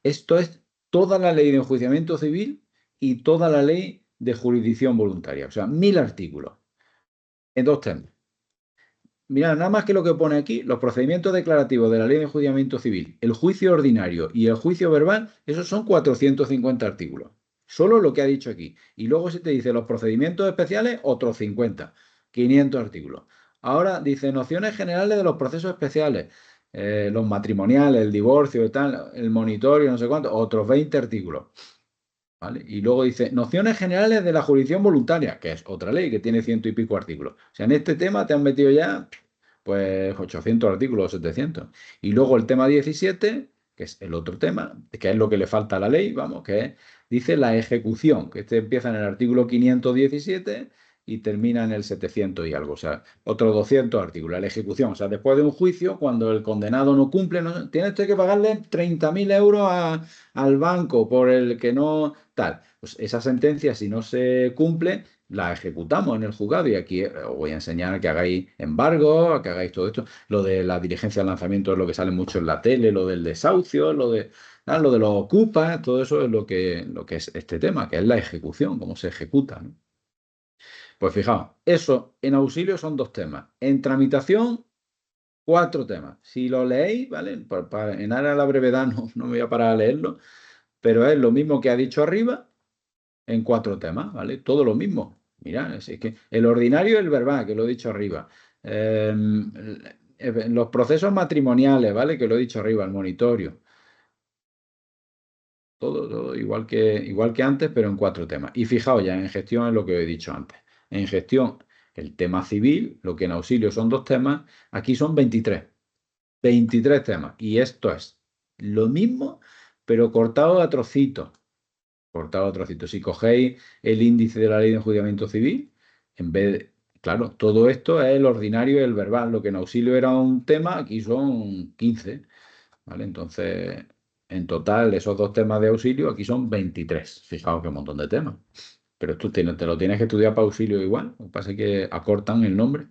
Esto es toda la ley de enjuiciamiento civil y toda la ley de jurisdicción voluntaria, o sea, 1000 artículos en dos temas. Mirad, nada más que lo que pone aquí, los procedimientos declarativos de la ley de enjuiciamiento civil, el juicio ordinario y el juicio verbal, esos son 450 artículos. Solo lo que ha dicho aquí. Y luego si te dice los procedimientos especiales, otros 50, 500 artículos. Ahora dice nociones generales de los procesos especiales, los matrimoniales, el divorcio y tal, el monitorio, no sé cuánto, otros 20 artículos. ¿Vale? Y luego dice nociones generales de la jurisdicción voluntaria, que es otra ley que tiene ciento y pico artículos. O sea, en este tema te han metido ya pues 800 artículos o 700. Y luego el tema 17, que es el otro tema, que es lo que le falta a la ley, vamos, que es, dice la ejecución, que este empieza en el artículo 517 y termina en el 700 y algo, o sea, otros 200 artículos, la ejecución. O sea, después de un juicio, cuando el condenado no cumple, no, tiene usted que pagarle 30.000 euros al banco por el que no tal. Pues esa sentencia, si no se cumple, la ejecutamos en el juzgado y aquí os voy a enseñar que hagáis embargo, que hagáis todo esto. Lo de la diligencia de lanzamiento es lo que sale mucho en la tele, lo del desahucio, lo de los ocupas, todo eso es lo que es este tema, que es la ejecución, cómo se ejecuta, ¿no? Pues fijaos, eso en auxilio son dos temas. En tramitación, cuatro temas. Si lo leéis, ¿vale? En aras de la brevedad no me voy a parar a leerlo, pero es lo mismo que ha dicho arriba en cuatro temas, ¿vale? Todo lo mismo. Mira, es que el ordinario y el verbal, que lo he dicho arriba. Los procesos matrimoniales, ¿vale? Que lo he dicho arriba, el monitorio. Todo igual que antes, pero en cuatro temas. Y fijaos ya, en gestión es lo que he dicho antes. En gestión, el tema civil, lo que en auxilio son dos temas, aquí son 23. 23 temas. Y esto es lo mismo, pero cortado a trocitos. Cortado a trocitos. Si cogéis el índice de la ley de enjuiciamiento civil, en vez de, claro, todo esto es el ordinario y el verbal. Lo que en auxilio era un tema, aquí son 15. ¿Vale? Entonces, en total, esos dos temas de auxilio, aquí son 23. Fijaos qué montón de temas. Pero tú te lo tienes que estudiar para auxilio igual. Lo que pasa es que acortan el nombre.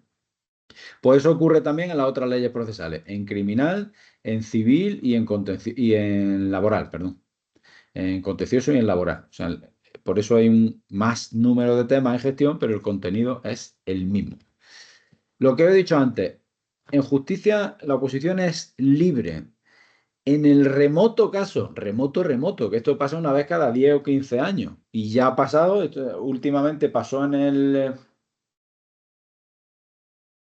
Pues eso ocurre también en las otras leyes procesales. En criminal, en civil y en laboral, perdón. En contencioso y en laboral. O sea, por eso hay un más número de temas en gestión, pero el contenido es el mismo. Lo que he dicho antes, en justicia la oposición es libre. En el remoto caso, remoto, que esto pasa una vez cada 10 o 15 años, y ya ha pasado, últimamente pasó en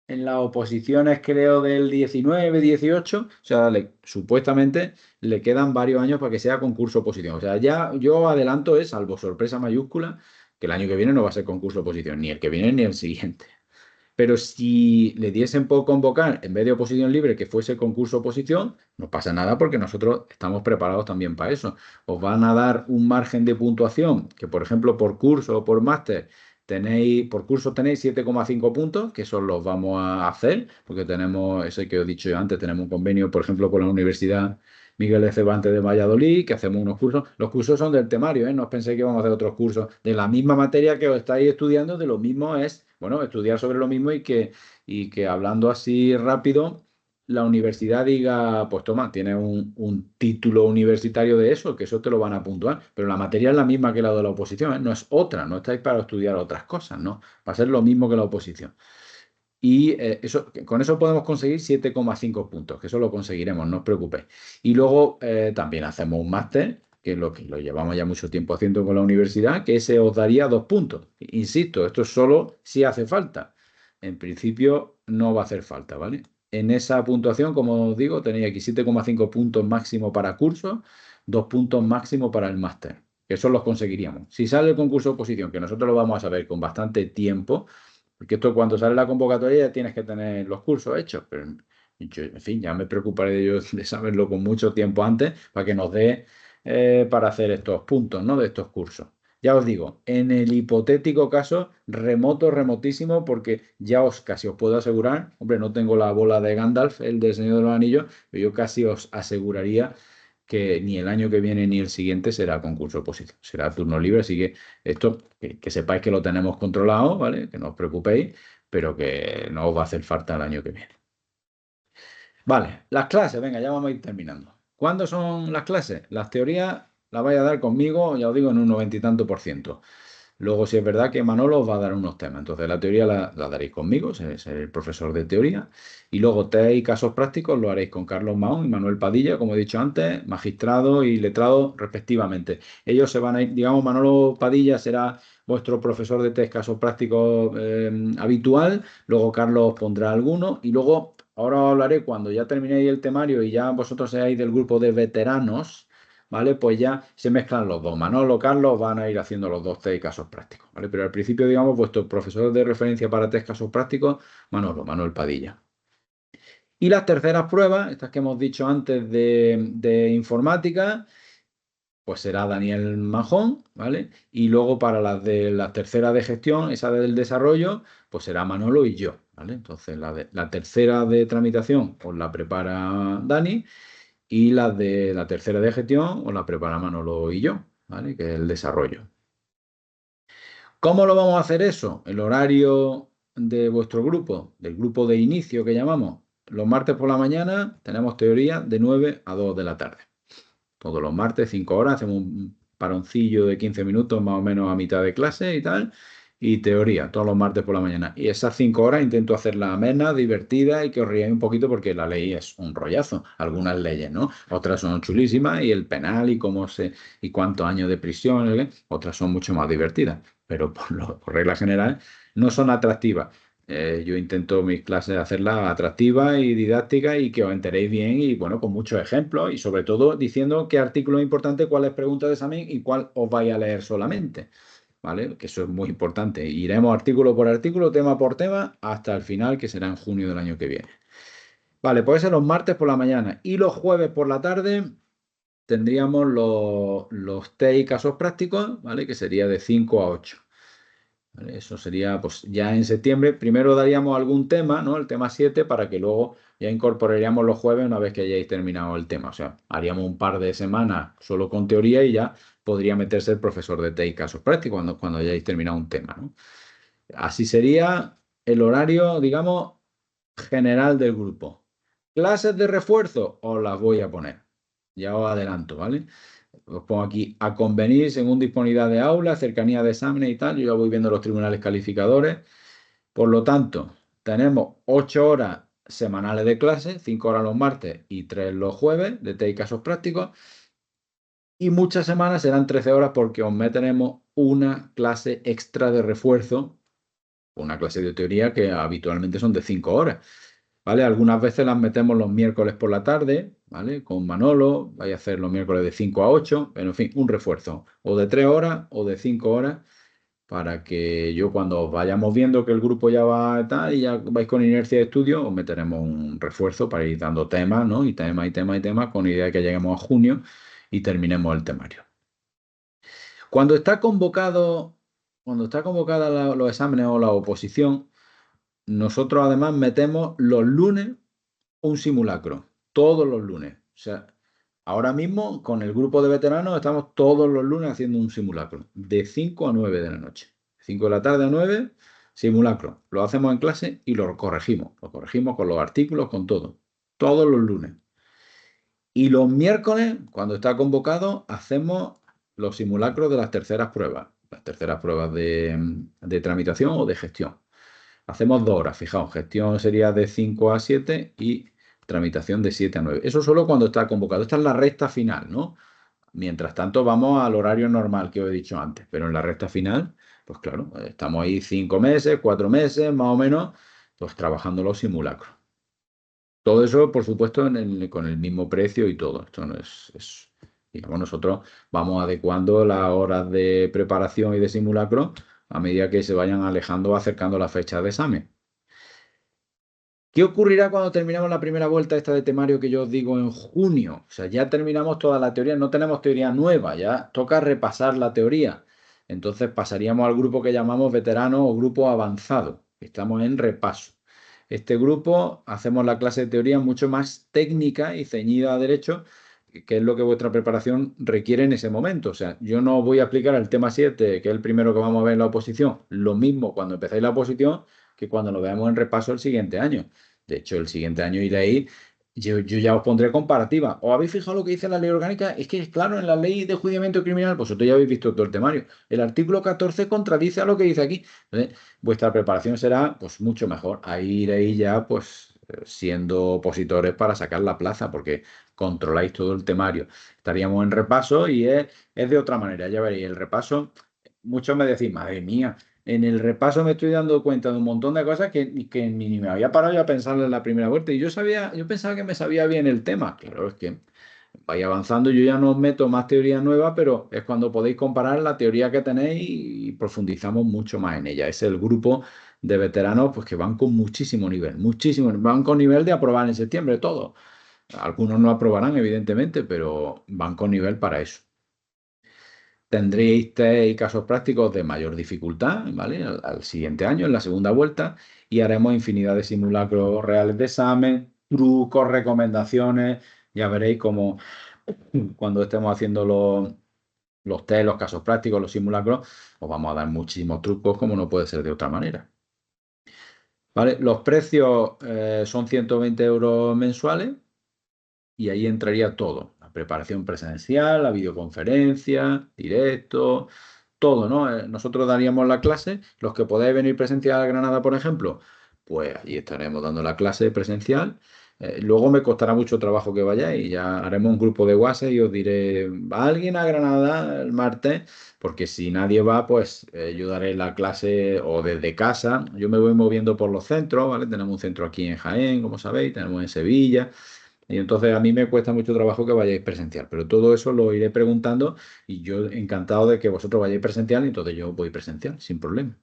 las oposiciones, creo, del 19, 18, o sea, supuestamente le quedan varios años para que sea concurso oposición. O sea, ya yo adelanto salvo sorpresa mayúscula, que el año que viene no va a ser concurso oposición, ni el que viene ni el siguiente. Pero si le diesen por convocar, en vez de oposición libre, que fuese concurso oposición, no pasa nada porque nosotros estamos preparados también para eso. Os van a dar un margen de puntuación que, por ejemplo, por curso o por máster, por curso tenéis 7,5 puntos, que esos los vamos a hacer, porque tenemos, ese que os he dicho yo antes, tenemos un convenio, por ejemplo, con la Universidad Miguel de Cervantes de Valladolid, que hacemos unos cursos. Los cursos son del temario, ¿eh? No os penséis que vamos a hacer otros cursos de la misma materia que os estáis estudiando, de lo mismo es, bueno, estudiar sobre lo mismo y que hablando así rápido, la universidad diga, pues toma, tienes un título universitario de eso, que eso te lo van a puntuar, pero la materia es la misma que la de la oposición, ¿eh? No es otra, no estáis para estudiar otras cosas, ¿no? Va a ser lo mismo que la oposición. Y con eso podemos conseguir 7,5 puntos, que eso lo conseguiremos, no os preocupéis. Y luego también hacemos un máster, que lo llevamos ya mucho tiempo haciendo con la universidad, que ese os daría 2 puntos. Insisto, esto es solo si hace falta. En principio no va a hacer falta, ¿vale? En esa puntuación, como os digo, tenéis aquí 7,5 puntos máximo para cursos, 2 puntos máximo para el máster. Eso los conseguiríamos. Si sale el concurso de oposición, que nosotros lo vamos a saber con bastante tiempo, porque esto cuando sale la convocatoria ya tienes que tener los cursos hechos, pero En fin, ya me preocuparé yo de saberlo con mucho tiempo antes para que nos dé para hacer estos puntos, ¿no? De estos cursos. Ya os digo, en el hipotético caso, remoto, remotísimo, porque ya casi os puedo asegurar, hombre, no tengo la bola de Gandalf, el del Señor de los Anillos, pero yo casi os aseguraría que ni el año que viene ni el siguiente será concurso oposición, será turno libre, así que esto, que sepáis que lo tenemos controlado, ¿vale? Que no os preocupéis, pero que no os va a hacer falta el año que viene. Vale, las clases, venga, ya vamos a ir terminando. ¿Cuándo son las clases? Las teorías las vais a dar conmigo, ya os digo, en un 90 y tanto%. Luego, si es verdad que Manolo os va a dar unos temas, entonces la teoría la daréis conmigo, seré el profesor de teoría, y luego test y casos prácticos lo haréis con Carlos Mahón y Manuel Padilla, como he dicho antes, magistrado y letrado respectivamente. Ellos se van a ir, digamos, Manolo Padilla será vuestro profesor de test casos prácticos habitual, luego Carlos os pondrá alguno, y luego, ahora os hablaré cuando ya terminéis el temario y ya vosotros seáis del grupo de veteranos. ¿Vale? Pues ya se mezclan los dos. Manolo, Carlos van a ir haciendo los dos test y casos prácticos, ¿vale? Pero al principio, digamos, vuestro profesor de referencia para test casos prácticos, Manuel Padilla. Y las terceras pruebas, estas que hemos dicho antes de informática, pues será Daniel Majón, ¿vale? Y luego para las de las terceras de gestión, esa del desarrollo, pues será Manolo y yo, ¿vale? Entonces la tercera de tramitación os la prepara Dani y las de la tercera de gestión os la prepara Manolo y yo, ¿vale? Que es el desarrollo. ¿Cómo lo vamos a hacer eso? El horario de vuestro grupo, del grupo de inicio que llamamos, los martes por la mañana tenemos teoría de 9 a 2 de la tarde. Todos los martes, 5 horas, hacemos un paroncillo de 15 minutos más o menos a mitad de clase y tal. Y teoría, todos los martes por la mañana. Y esas 5 horas intento hacerla amena, divertida y que os ríais un poquito porque la ley es un rollazo. Algunas leyes, ¿no? Otras son chulísimas y el penal y y cuántos años de prisión, ¿eh? Otras son mucho más divertidas. Pero por regla general no son atractivas. Yo intento mis clases hacerlas atractivas y didácticas y que os enteréis bien y bueno, con muchos ejemplos y sobre todo diciendo qué artículo es importante, cuál es pregunta de examen y cuál os vais a leer solamente. ¿Vale? Que eso es muy importante. Iremos artículo por artículo, tema por tema, hasta el final, que será en junio del año que viene. Vale, puede ser los martes por la mañana y los jueves por la tarde tendríamos los test y casos prácticos, ¿vale? Que sería de 5 a 8. ¿Vale? Eso sería, pues ya en septiembre, primero daríamos algún tema, ¿no? El tema 7, para que luego ya incorporaríamos los jueves una vez que hayáis terminado el tema. O sea, haríamos un par de semanas solo con teoría y ya podría meterse el profesor de TEI casos prácticos cuando hayáis terminado un tema, ¿no? Así sería el horario, digamos, general del grupo. Clases de refuerzo os las voy a poner. Ya os adelanto, ¿vale? Os pongo aquí a convenir según disponibilidad de aula, cercanía de exámenes y tal. Yo ya voy viendo los tribunales calificadores. Por lo tanto, tenemos 8 horas semanales de clase, 5 horas los martes y 3 los jueves de TEI casos prácticos. Y muchas semanas serán 13 horas porque os meteremos una clase extra de refuerzo, una clase de teoría que habitualmente son de 5 horas. ¿Vale? Algunas veces las metemos los miércoles por la tarde, ¿vale? Con Manolo, vais a hacer los miércoles de 5 a 8, pero en fin, un refuerzo, o de 3 horas o de 5 horas, para que yo cuando os vayamos viendo que el grupo ya va tal y ya vais con inercia de estudio, os meteremos un refuerzo para ir dando temas, ¿no? Y tema y tema y tema, con idea de que lleguemos a junio y terminemos el temario. Cuando está convocada los exámenes o la oposición, nosotros además metemos los lunes un simulacro, todos los lunes. O sea, ahora mismo con el grupo de veteranos estamos todos los lunes haciendo un simulacro, de 5 a 9 de la noche. 5 de la tarde a 9, simulacro. Lo hacemos en clase y lo corregimos. Lo corregimos con los artículos, con todo. Todos los lunes. Y los miércoles, cuando está convocado, hacemos los simulacros de las terceras pruebas. Las terceras pruebas de tramitación o de gestión. Hacemos 2 horas, fijaos, gestión sería de 5 a 7 y tramitación de 7 a 9. Eso solo cuando está convocado. Esta es la recta final, ¿no? Mientras tanto, vamos al horario normal que os he dicho antes, pero en la recta final, pues claro, estamos ahí 5 meses, 4 meses, más o menos, pues trabajando los simulacros. Todo eso, por supuesto, con el mismo precio y todo. Esto no digamos, nosotros vamos adecuando las horas de preparación y de simulacro a medida que se vayan alejando o acercando la fecha de examen. ¿Qué ocurrirá cuando terminemos la primera vuelta esta de temario que yo os digo en junio? O sea, ya terminamos toda la teoría, no tenemos teoría nueva, ya toca repasar la teoría. Entonces pasaríamos al grupo que llamamos veterano o grupo avanzado. Estamos en repaso. Este grupo hacemos la clase de teoría mucho más técnica y ceñida a derecho, que es lo que vuestra preparación requiere en ese momento. O sea, yo no voy a explicar el tema 7, que es el primero que vamos a ver en la oposición, lo mismo cuando empezáis la oposición que cuando lo veamos en repaso el siguiente año. De hecho, el siguiente año iréis, yo ya os pondré comparativa. ¿Os habéis fijado lo que dice la ley orgánica? Es que, claro, en la ley de enjuiciamiento criminal, vosotros ya habéis visto todo el temario. El artículo 14 contradice a lo que dice aquí. Entonces, vuestra preparación será pues mucho mejor. Ahí iréis ya pues siendo opositores para sacar la plaza, porque controláis todo el temario. Estaríamos en repaso y es de otra manera. Ya veréis, el repaso, muchos me decís, madre mía. En el repaso me estoy dando cuenta de un montón de cosas que ni me había parado yo a pensar en la primera vuelta. Y yo pensaba que me sabía bien el tema. Claro, es que vais avanzando, yo ya no os meto más teoría nueva, pero es cuando podéis comparar la teoría que tenéis y profundizamos mucho más en ella. Es el grupo de veteranos pues, que van con muchísimo nivel, muchísimo, van con nivel de aprobar en septiembre, todos. Algunos no aprobarán, evidentemente, pero van con nivel para eso. Tendréis test y casos prácticos de mayor dificultad, ¿vale? Al siguiente año, en la segunda vuelta, y haremos infinidad de simulacros reales de examen, trucos, recomendaciones. Ya veréis cómo cuando estemos haciendo los test, los casos prácticos, los simulacros, os vamos a dar muchísimos trucos, como no puede ser de otra manera. ¿Vale? Los precios son 120 euros mensuales y ahí entraría todo. La preparación presencial, la videoconferencia, directo, todo, ¿no? Nosotros daríamos la clase. Los que podáis venir presencial a Granada, por ejemplo, pues allí estaremos dando la clase presencial. Luego me costará mucho trabajo que vayáis. Ya haremos un grupo de WhatsApp y os diré, ¿va alguien a Granada el martes? Porque si nadie va, pues yo daré la clase o desde casa. Yo me voy moviendo por los centros, ¿vale? Tenemos un centro aquí en Jaén, como sabéis, tenemos en Sevilla. Y entonces a mí me cuesta mucho trabajo que vayáis presencial, pero todo eso lo iré preguntando y yo encantado de que vosotros vayáis presencial y entonces yo voy presencial, sin problema.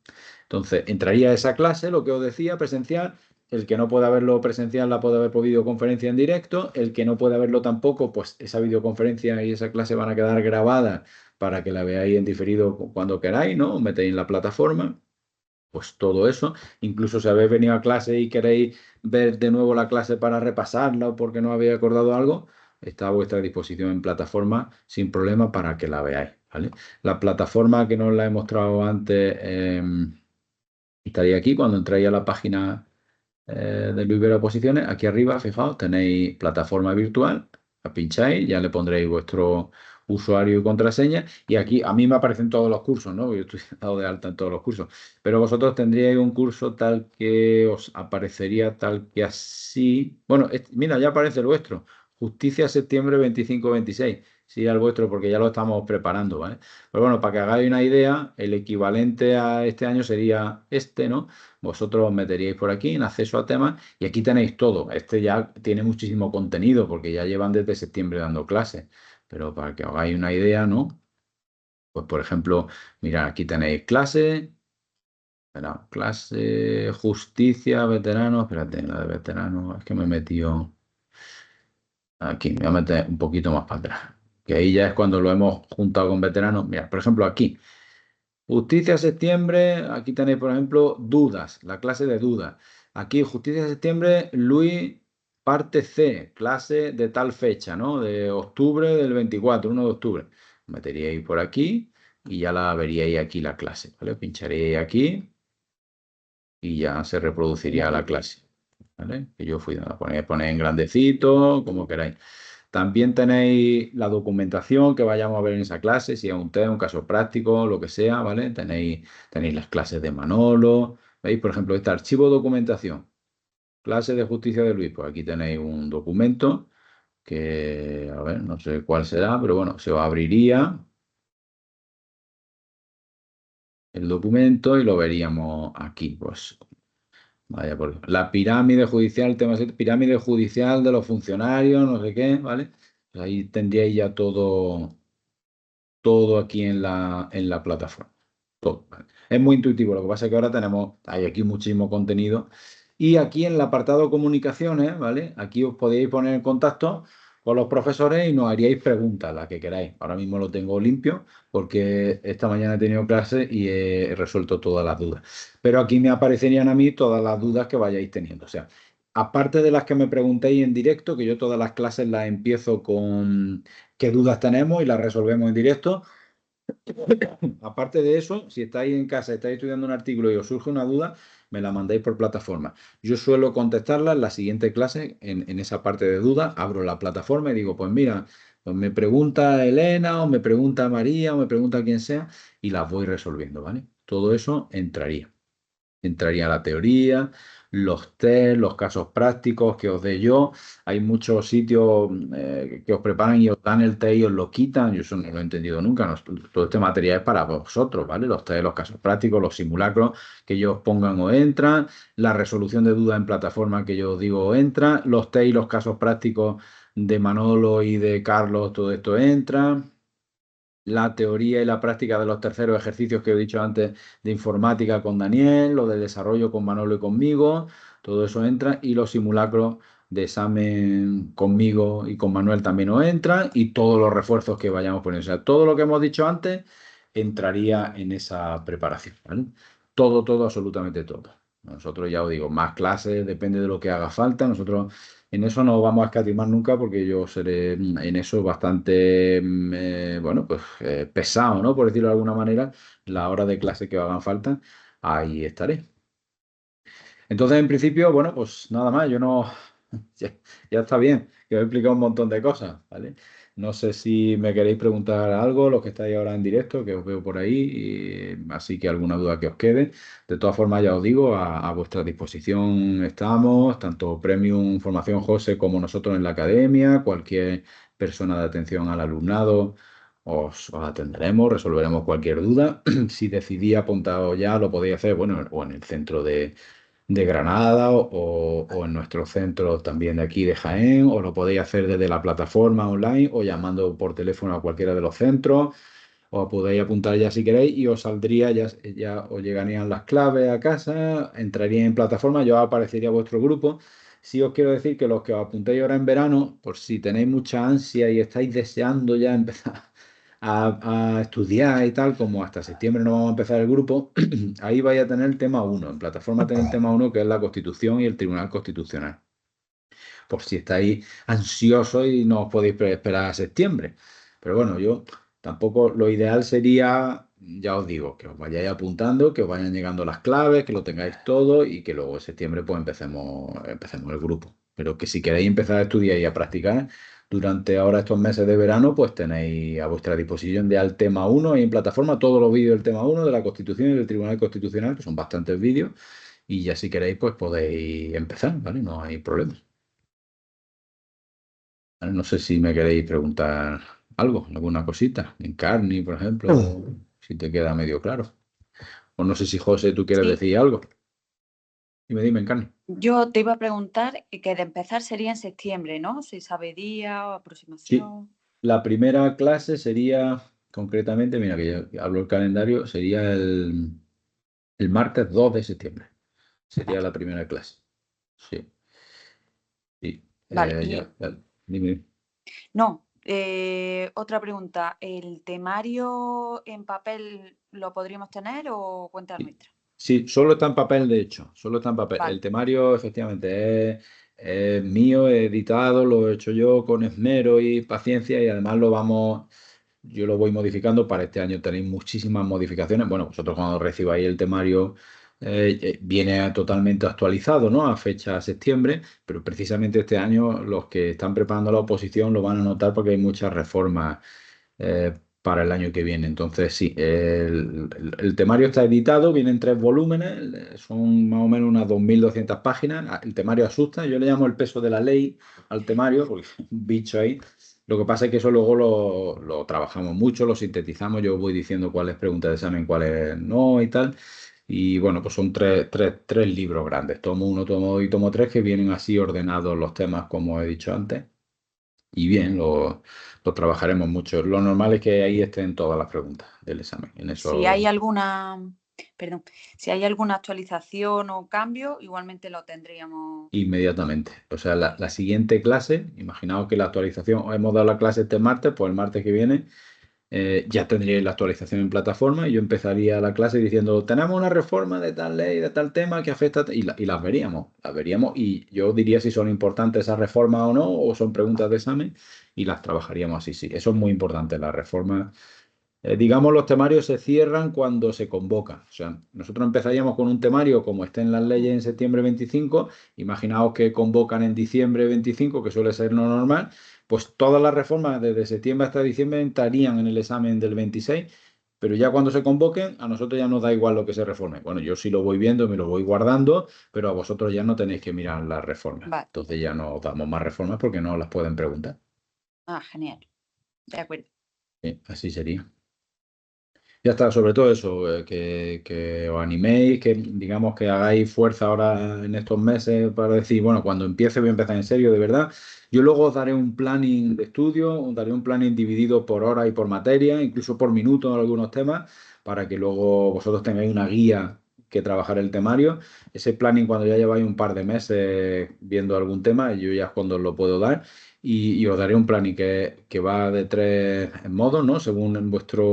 Entonces entraría esa clase, lo que os decía, presencial. El que no pueda verlo presencial la puede ver por videoconferencia en directo. El que no pueda verlo tampoco, pues esa videoconferencia y esa clase van a quedar grabadas para que la veáis en diferido cuando queráis, ¿no? Os metéis en la plataforma. Pues todo eso, incluso si habéis venido a clase y queréis ver de nuevo la clase para repasarla o porque no habéis acordado algo, está a vuestra disposición en plataforma sin problema para que la veáis, ¿vale? La plataforma que no os la he mostrado antes estaría aquí cuando entráis a la página de Luis Vera Oposiciones. Aquí arriba, fijaos, tenéis plataforma virtual, la pincháis, ya le pondréis vuestro usuario y contraseña. Y aquí a mí me aparecen todos los cursos, ¿no? Yo estoy dado de alta en todos los cursos. Pero vosotros tendríais un curso tal que os aparecería tal que así. Bueno, mira, ya aparece el vuestro. Justicia septiembre 25-26. Sí, al vuestro, porque ya lo estamos preparando, ¿vale? Pero bueno, para que hagáis una idea, el equivalente a este año sería este, ¿no? Vosotros os meteríais por aquí en acceso a temas y aquí tenéis todo. Este ya tiene muchísimo contenido porque ya llevan desde septiembre dando clases. Pero para que os hagáis una idea, ¿no? Pues por ejemplo, mirad, aquí tenéis clase, espera, clase, justicia, veteranos, espérate, la de veteranos, es que me he metido aquí, me voy a meter un poquito más para atrás. Que ahí ya es cuando lo hemos juntado con veteranos. Mira, por ejemplo, aquí. Justicia septiembre, aquí tenéis, por ejemplo, dudas, la clase de dudas. Aquí, Justicia septiembre, Luis, parte C, clase de tal fecha, ¿no? De octubre del 24, 1 de octubre. Meteríais por aquí y ya la veríais aquí la clase, ¿vale? Pincharíais aquí y ya se reproduciría la clase, ¿vale? Que yo fui a poner en grandecito, como queráis. También tenéis la documentación que vayamos a ver en esa clase, si es un test, un caso práctico, lo que sea, ¿vale? Tenéis las clases de Manolo, ¿veis? Por ejemplo, este archivo de documentación, clase de justicia de Luis, pues aquí tenéis un documento que, a ver, no sé cuál será, pero bueno, se os abriría el documento y lo veríamos aquí, pues, vaya por la pirámide judicial, tema 7, pirámide judicial de los funcionarios, no sé qué, ¿vale? Pues ahí tendríais ya todo aquí en la plataforma. Todo, ¿vale? Es muy intuitivo, lo que pasa es que ahora hay aquí muchísimo contenido Y aquí en el apartado comunicaciones, ¿vale? Aquí os podéis poner en contacto con los profesores y nos haríais preguntas, las que queráis. Ahora mismo lo tengo limpio porque esta mañana he tenido clase y he resuelto todas las dudas. Pero aquí me aparecerían a mí todas las dudas que vayáis teniendo. O sea, aparte de las que me preguntéis en directo, que yo todas las clases las empiezo con qué dudas tenemos y las resolvemos en directo. Aparte de eso, si estáis en casa, estáis estudiando un artículo y os surge una duda, me la mandáis por plataforma. Yo suelo contestarla en la siguiente clase, en esa parte de dudas, abro la plataforma y digo, pues mira, pues me pregunta Elena o me pregunta María o me pregunta quien sea y las voy resolviendo, ¿vale? Todo eso entraría. Entraría la teoría, los test, los casos prácticos que os dé yo. Hay muchos sitios que os preparan y os dan el test y os lo quitan. Yo eso no lo he entendido nunca. Todo este material es para vosotros, ¿vale? Los test, los casos prácticos, los simulacros que ellos pongan o entran, la resolución de dudas en plataforma que yo os digo entra, los test y los casos prácticos de Manolo y de Carlos, todo esto entra, la teoría y la práctica de los terceros ejercicios que he dicho antes de informática con Daniel, lo de desarrollo con Manolo y conmigo, todo eso entra y los simulacros de examen conmigo y con Manuel también nos entran y todos los refuerzos que vayamos poniendo. O sea, todo lo que hemos dicho antes entraría en esa preparación, ¿vale? Todo, todo, absolutamente todo. Nosotros ya os digo, más clases, depende de lo que haga falta. Nosotros en eso no vamos a escatimar nunca porque yo seré en eso bastante, bueno, pues pesado, ¿no? Por decirlo de alguna manera, la hora de clase que hagan falta, ahí estaré. Entonces, en principio, bueno, pues nada más, yo no, ya, ya está bien, que os he explicado un montón de cosas, ¿vale? No sé si me queréis preguntar algo, los que estáis ahora en directo, que os veo por ahí, así que alguna duda que os quede. De todas formas, ya os digo, a vuestra disposición estamos, tanto Premium Formación José como nosotros en la academia, cualquier persona de atención al alumnado. Os atenderemos, resolveremos cualquier duda. Si decidí apuntaros ya, lo podéis hacer, bueno, o en el centro de Granada o en nuestro centro también de aquí de Jaén, o lo podéis hacer desde la plataforma online o llamando por teléfono a cualquiera de los centros, o podéis apuntar ya si queréis y os saldría, ya os llegarían las claves a casa, entraría en plataforma, yo aparecería vuestro grupo. Sí os quiero decir que los que os apuntéis ahora en verano, por si tenéis mucha ansia y estáis deseando ya empezar a estudiar y tal, como hasta septiembre no vamos a empezar el grupo, ahí vais a tener el tema uno. En plataforma tenéis el tema uno que es la Constitución y el Tribunal Constitucional. Por si estáis ansiosos y no os podéis esperar a septiembre. Pero bueno, yo tampoco, lo ideal sería, ya os digo, que os vayáis apuntando, que os vayan llegando las claves, que lo tengáis todo y que luego en septiembre pues empecemos el grupo. Pero que si queréis empezar a estudiar y a practicar durante ahora estos meses de verano, pues tenéis a vuestra disposición ya el tema uno y en plataforma todos los vídeos del tema uno de la Constitución y del Tribunal Constitucional, que son bastantes vídeos, y ya si queréis, pues podéis empezar, ¿vale? No hay problema. No sé si me queréis preguntar algo, alguna cosita, en Carni, por ejemplo, si te queda medio claro. O no sé si José, tú quieres Sí, decir algo. Dime, Encarni. yo te iba a preguntar que de empezar sería en septiembre, ¿no? Si sabe día o Sí, aproximación. la primera clase sería, concretamente, mira que ya hablo el calendario, sería el martes 2 de septiembre. Sería Vale, la primera clase. Sí, sí. vale. Y Dime. no, otra pregunta. ¿El temario en papel lo podríamos tener o cuenta Sí, nuestra? sí, solo está en papel, de hecho, solo está en papel. Vale, El temario, efectivamente, es mío, editado, lo he hecho yo con esmero y paciencia y además yo lo voy modificando. Para este año tenéis muchísimas modificaciones. Bueno, vosotros cuando recibáis el temario viene totalmente actualizado, ¿no? A fecha septiembre, pero precisamente este año los que están preparando la oposición lo van a notar porque hay muchas reformas para el año que viene. Entonces, sí, el temario está editado, vienen 3 volúmenes, son más o menos unas 2.200 páginas. El temario asusta, yo le llamo el peso de la ley al temario, porque es un bicho ahí. Lo que pasa es que eso luego lo trabajamos mucho, lo sintetizamos, yo voy diciendo cuáles preguntas de examen, cuáles no y tal. Y bueno, pues son tres libros grandes, tomo uno, tomo dos y tomo tres, que vienen así ordenados los temas, como he dicho antes. Y bien, lo trabajaremos mucho. Lo normal es que ahí estén todas las preguntas del examen. En si hay eso, alguna. perdón, si hay alguna actualización o cambio, igualmente lo tendríamos. Inmediatamente. O sea, la siguiente clase, imaginaos que la actualización, hemos dado la clase este martes, pues el martes que viene ya tendríais la actualización en plataforma y yo empezaría la clase diciendo, tenemos una reforma de tal ley, de tal tema que afecta, y las veríamos y yo diría si son importantes esas reformas o no, o son preguntas de examen, y las trabajaríamos así, sí. Eso es muy importante, las reformas. Digamos, los temarios se cierran cuando se convocan. O sea, nosotros empezaríamos con un temario como esté en las leyes en septiembre 25. Imaginaos que convocan en diciembre 25, que suele ser lo normal. Pues todas las reformas desde septiembre hasta diciembre entrarían en el examen del 26. Pero ya cuando se convoquen, a nosotros ya nos da igual lo que se reforme. Bueno, yo sí lo voy viendo, me lo voy guardando, pero a vosotros ya no tenéis que mirar las reformas. Vale. Entonces ya no damos más reformas porque no las pueden preguntar. Ah, genial. De acuerdo. Sí, así sería. Ya está, sobre todo eso, que os animéis, que digamos que hagáis fuerza ahora en estos meses para decir, bueno, cuando empiece voy a empezar en serio, de verdad. Yo luego os daré un planning de estudio, os daré un planning dividido por hora y por materia, incluso por minuto en algunos temas, para que luego vosotros tengáis una guía que trabajar el temario. Ese planning cuando ya lleváis un par de meses viendo algún tema, yo ya es cuando os lo puedo dar. Y os daré un planning que va de 3 modos, ¿no? Según vuestra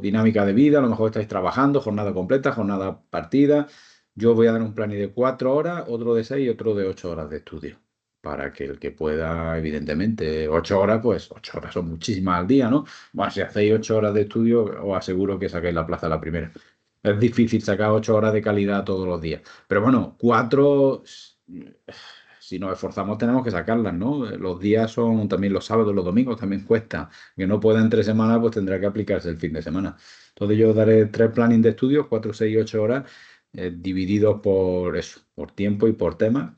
dinámica de vida. A lo mejor estáis trabajando, jornada completa, jornada partida. Yo voy a dar un planning de 4 horas, otro de 6 y otro de 8 horas de estudio. Para que el que pueda, evidentemente, 8 horas, pues 8 horas son muchísimas al día, ¿no? Bueno, si hacéis 8 horas de estudio, os aseguro que sacáis la plaza a la primera. Es difícil sacar 8 horas de calidad todos los días. Pero bueno, 4, si nos esforzamos tenemos que sacarlas, ¿no? Los días son también los sábados, los domingos también cuesta. Que no pueda entre semanas, pues tendrá que aplicarse el fin de semana. Entonces yo daré 3 planning de estudios, 4, 6 y 8 horas, divididos por eso, por tiempo y por tema,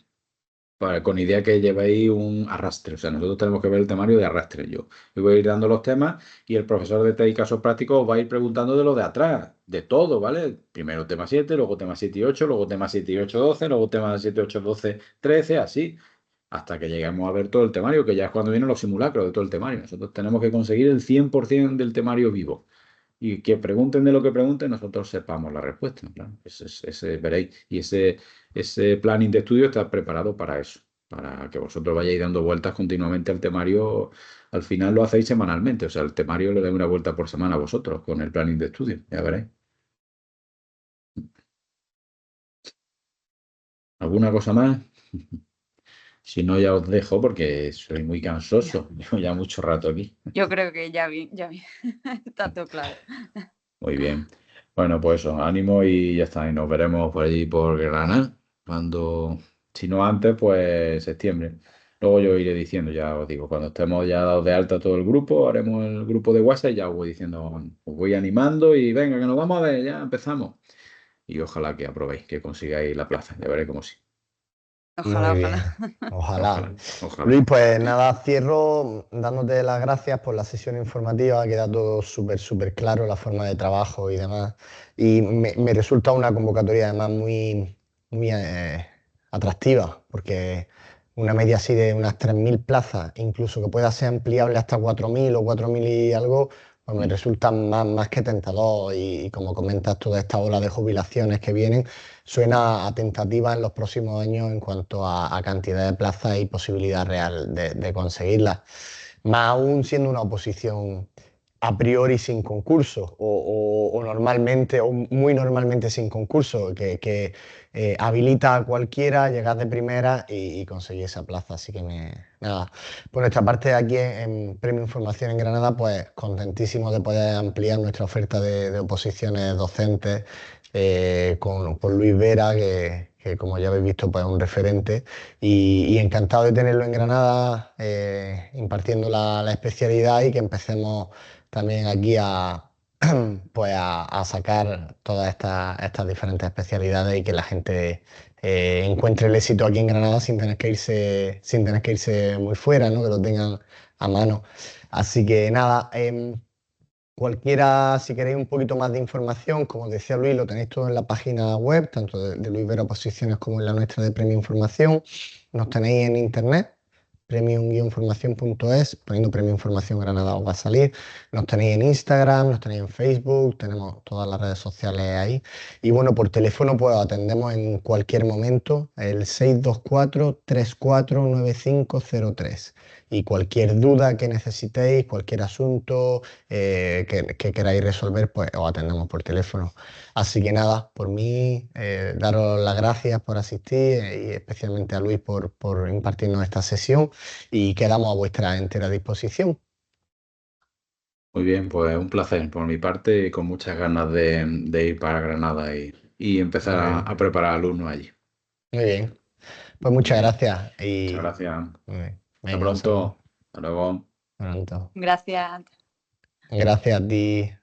con idea que llevéis un arrastre. O sea, nosotros tenemos que ver el temario de arrastre. Yo voy a ir dando los temas y el profesor de TED y casos prácticos os va a ir preguntando de lo de atrás, de todo, ¿vale? Primero tema 7, luego tema 7 y 8, luego tema 7 y 8, 12, luego tema 7, 8, 12, 13, así, hasta que lleguemos a ver todo el temario, que ya es cuando vienen los simulacros de todo el temario. Nosotros tenemos que conseguir el 100% del temario vivo. Y que pregunten de lo que pregunten, nosotros sepamos la respuesta. En plan, veréis. Y ese planning de estudio está preparado para eso, para que vosotros vayáis dando vueltas continuamente al temario. Al final lo hacéis semanalmente, o sea, el temario le da una vuelta por semana a vosotros con el planning de estudio, ya veréis. ¿Alguna cosa más? Si no, ya os dejo porque soy muy cansoso. Llevo ya mucho rato aquí. Yo creo que ya bien, ya bien. Está todo claro. Muy bien. Bueno, pues eso, ánimo y ya está. Y nos veremos por allí por Granada. Si no antes, pues septiembre. Luego yo iré diciendo, ya os digo, cuando estemos ya dados de alta todo el grupo, haremos el grupo de WhatsApp y ya os voy diciendo, os voy animando y venga, que nos vamos a ver, ya empezamos. Y ojalá que aprobéis, que consigáis la plaza. Ya veré cómo sí. Ojalá, Muy ojalá. bien, ojalá. Ojalá. Luis, pues nada, cierro dándote las gracias por la sesión informativa, ha quedado todo súper claro, la forma de trabajo y demás. Y me resulta una convocatoria además muy atractiva, porque una media así de unas 3.000 plazas, incluso que pueda ser ampliable hasta 4.000 o 4.000 y algo, pues me resulta más que tentador. Y como comentas, toda esta ola de jubilaciones que vienen suena a tentativa en los próximos años en cuanto a cantidad de plazas y posibilidad real de conseguirlas. Más aún siendo una oposición a priori sin concurso o normalmente o muy normalmente sin concurso, que habilita a cualquiera llegar de primera y conseguir esa plaza. Así que nada, por nuestra parte aquí en Premio Información en Granada, pues contentísimos de poder ampliar nuestra oferta de oposiciones docentes con Luis Vera, que como ya habéis visto, pues es un referente y encantado de tenerlo en Granada impartiendo la especialidad y que empecemos también aquí pues a sacar todas estas diferentes especialidades y que la gente encuentre el éxito aquí en Granada sin tener que irse muy fuera, ¿no? Que lo tengan a mano. Así que nada, cualquiera, si queréis un poquito más de información, como decía Luis, lo tenéis todo en la página web, tanto de Luis Vera Oposiciones como en la nuestra de Premio Información. Nos tenéis en internet, premium-formación.es, poniendo Premium Formación Granada os va a salir. Nos tenéis en Instagram, nos tenéis en Facebook, tenemos todas las redes sociales ahí. Y bueno, por teléfono pues os atendemos en cualquier momento, el 624-349503. Y cualquier duda que necesitéis, cualquier asunto que queráis resolver, pues os atendemos por teléfono. Así que nada, por mí, daros las gracias por asistir y especialmente a Luis por impartirnos esta sesión y quedamos a vuestra entera disposición. Muy bien, pues un placer por mi parte y con muchas ganas de ir para Granada y empezar Muy bien, a preparar alumnos allí. muy bien. Pues muchas Bien, gracias muchas y gracias. Hasta venga, un saludo. pronto. Hasta luego. Pronto. Gracias. Gracias a ti.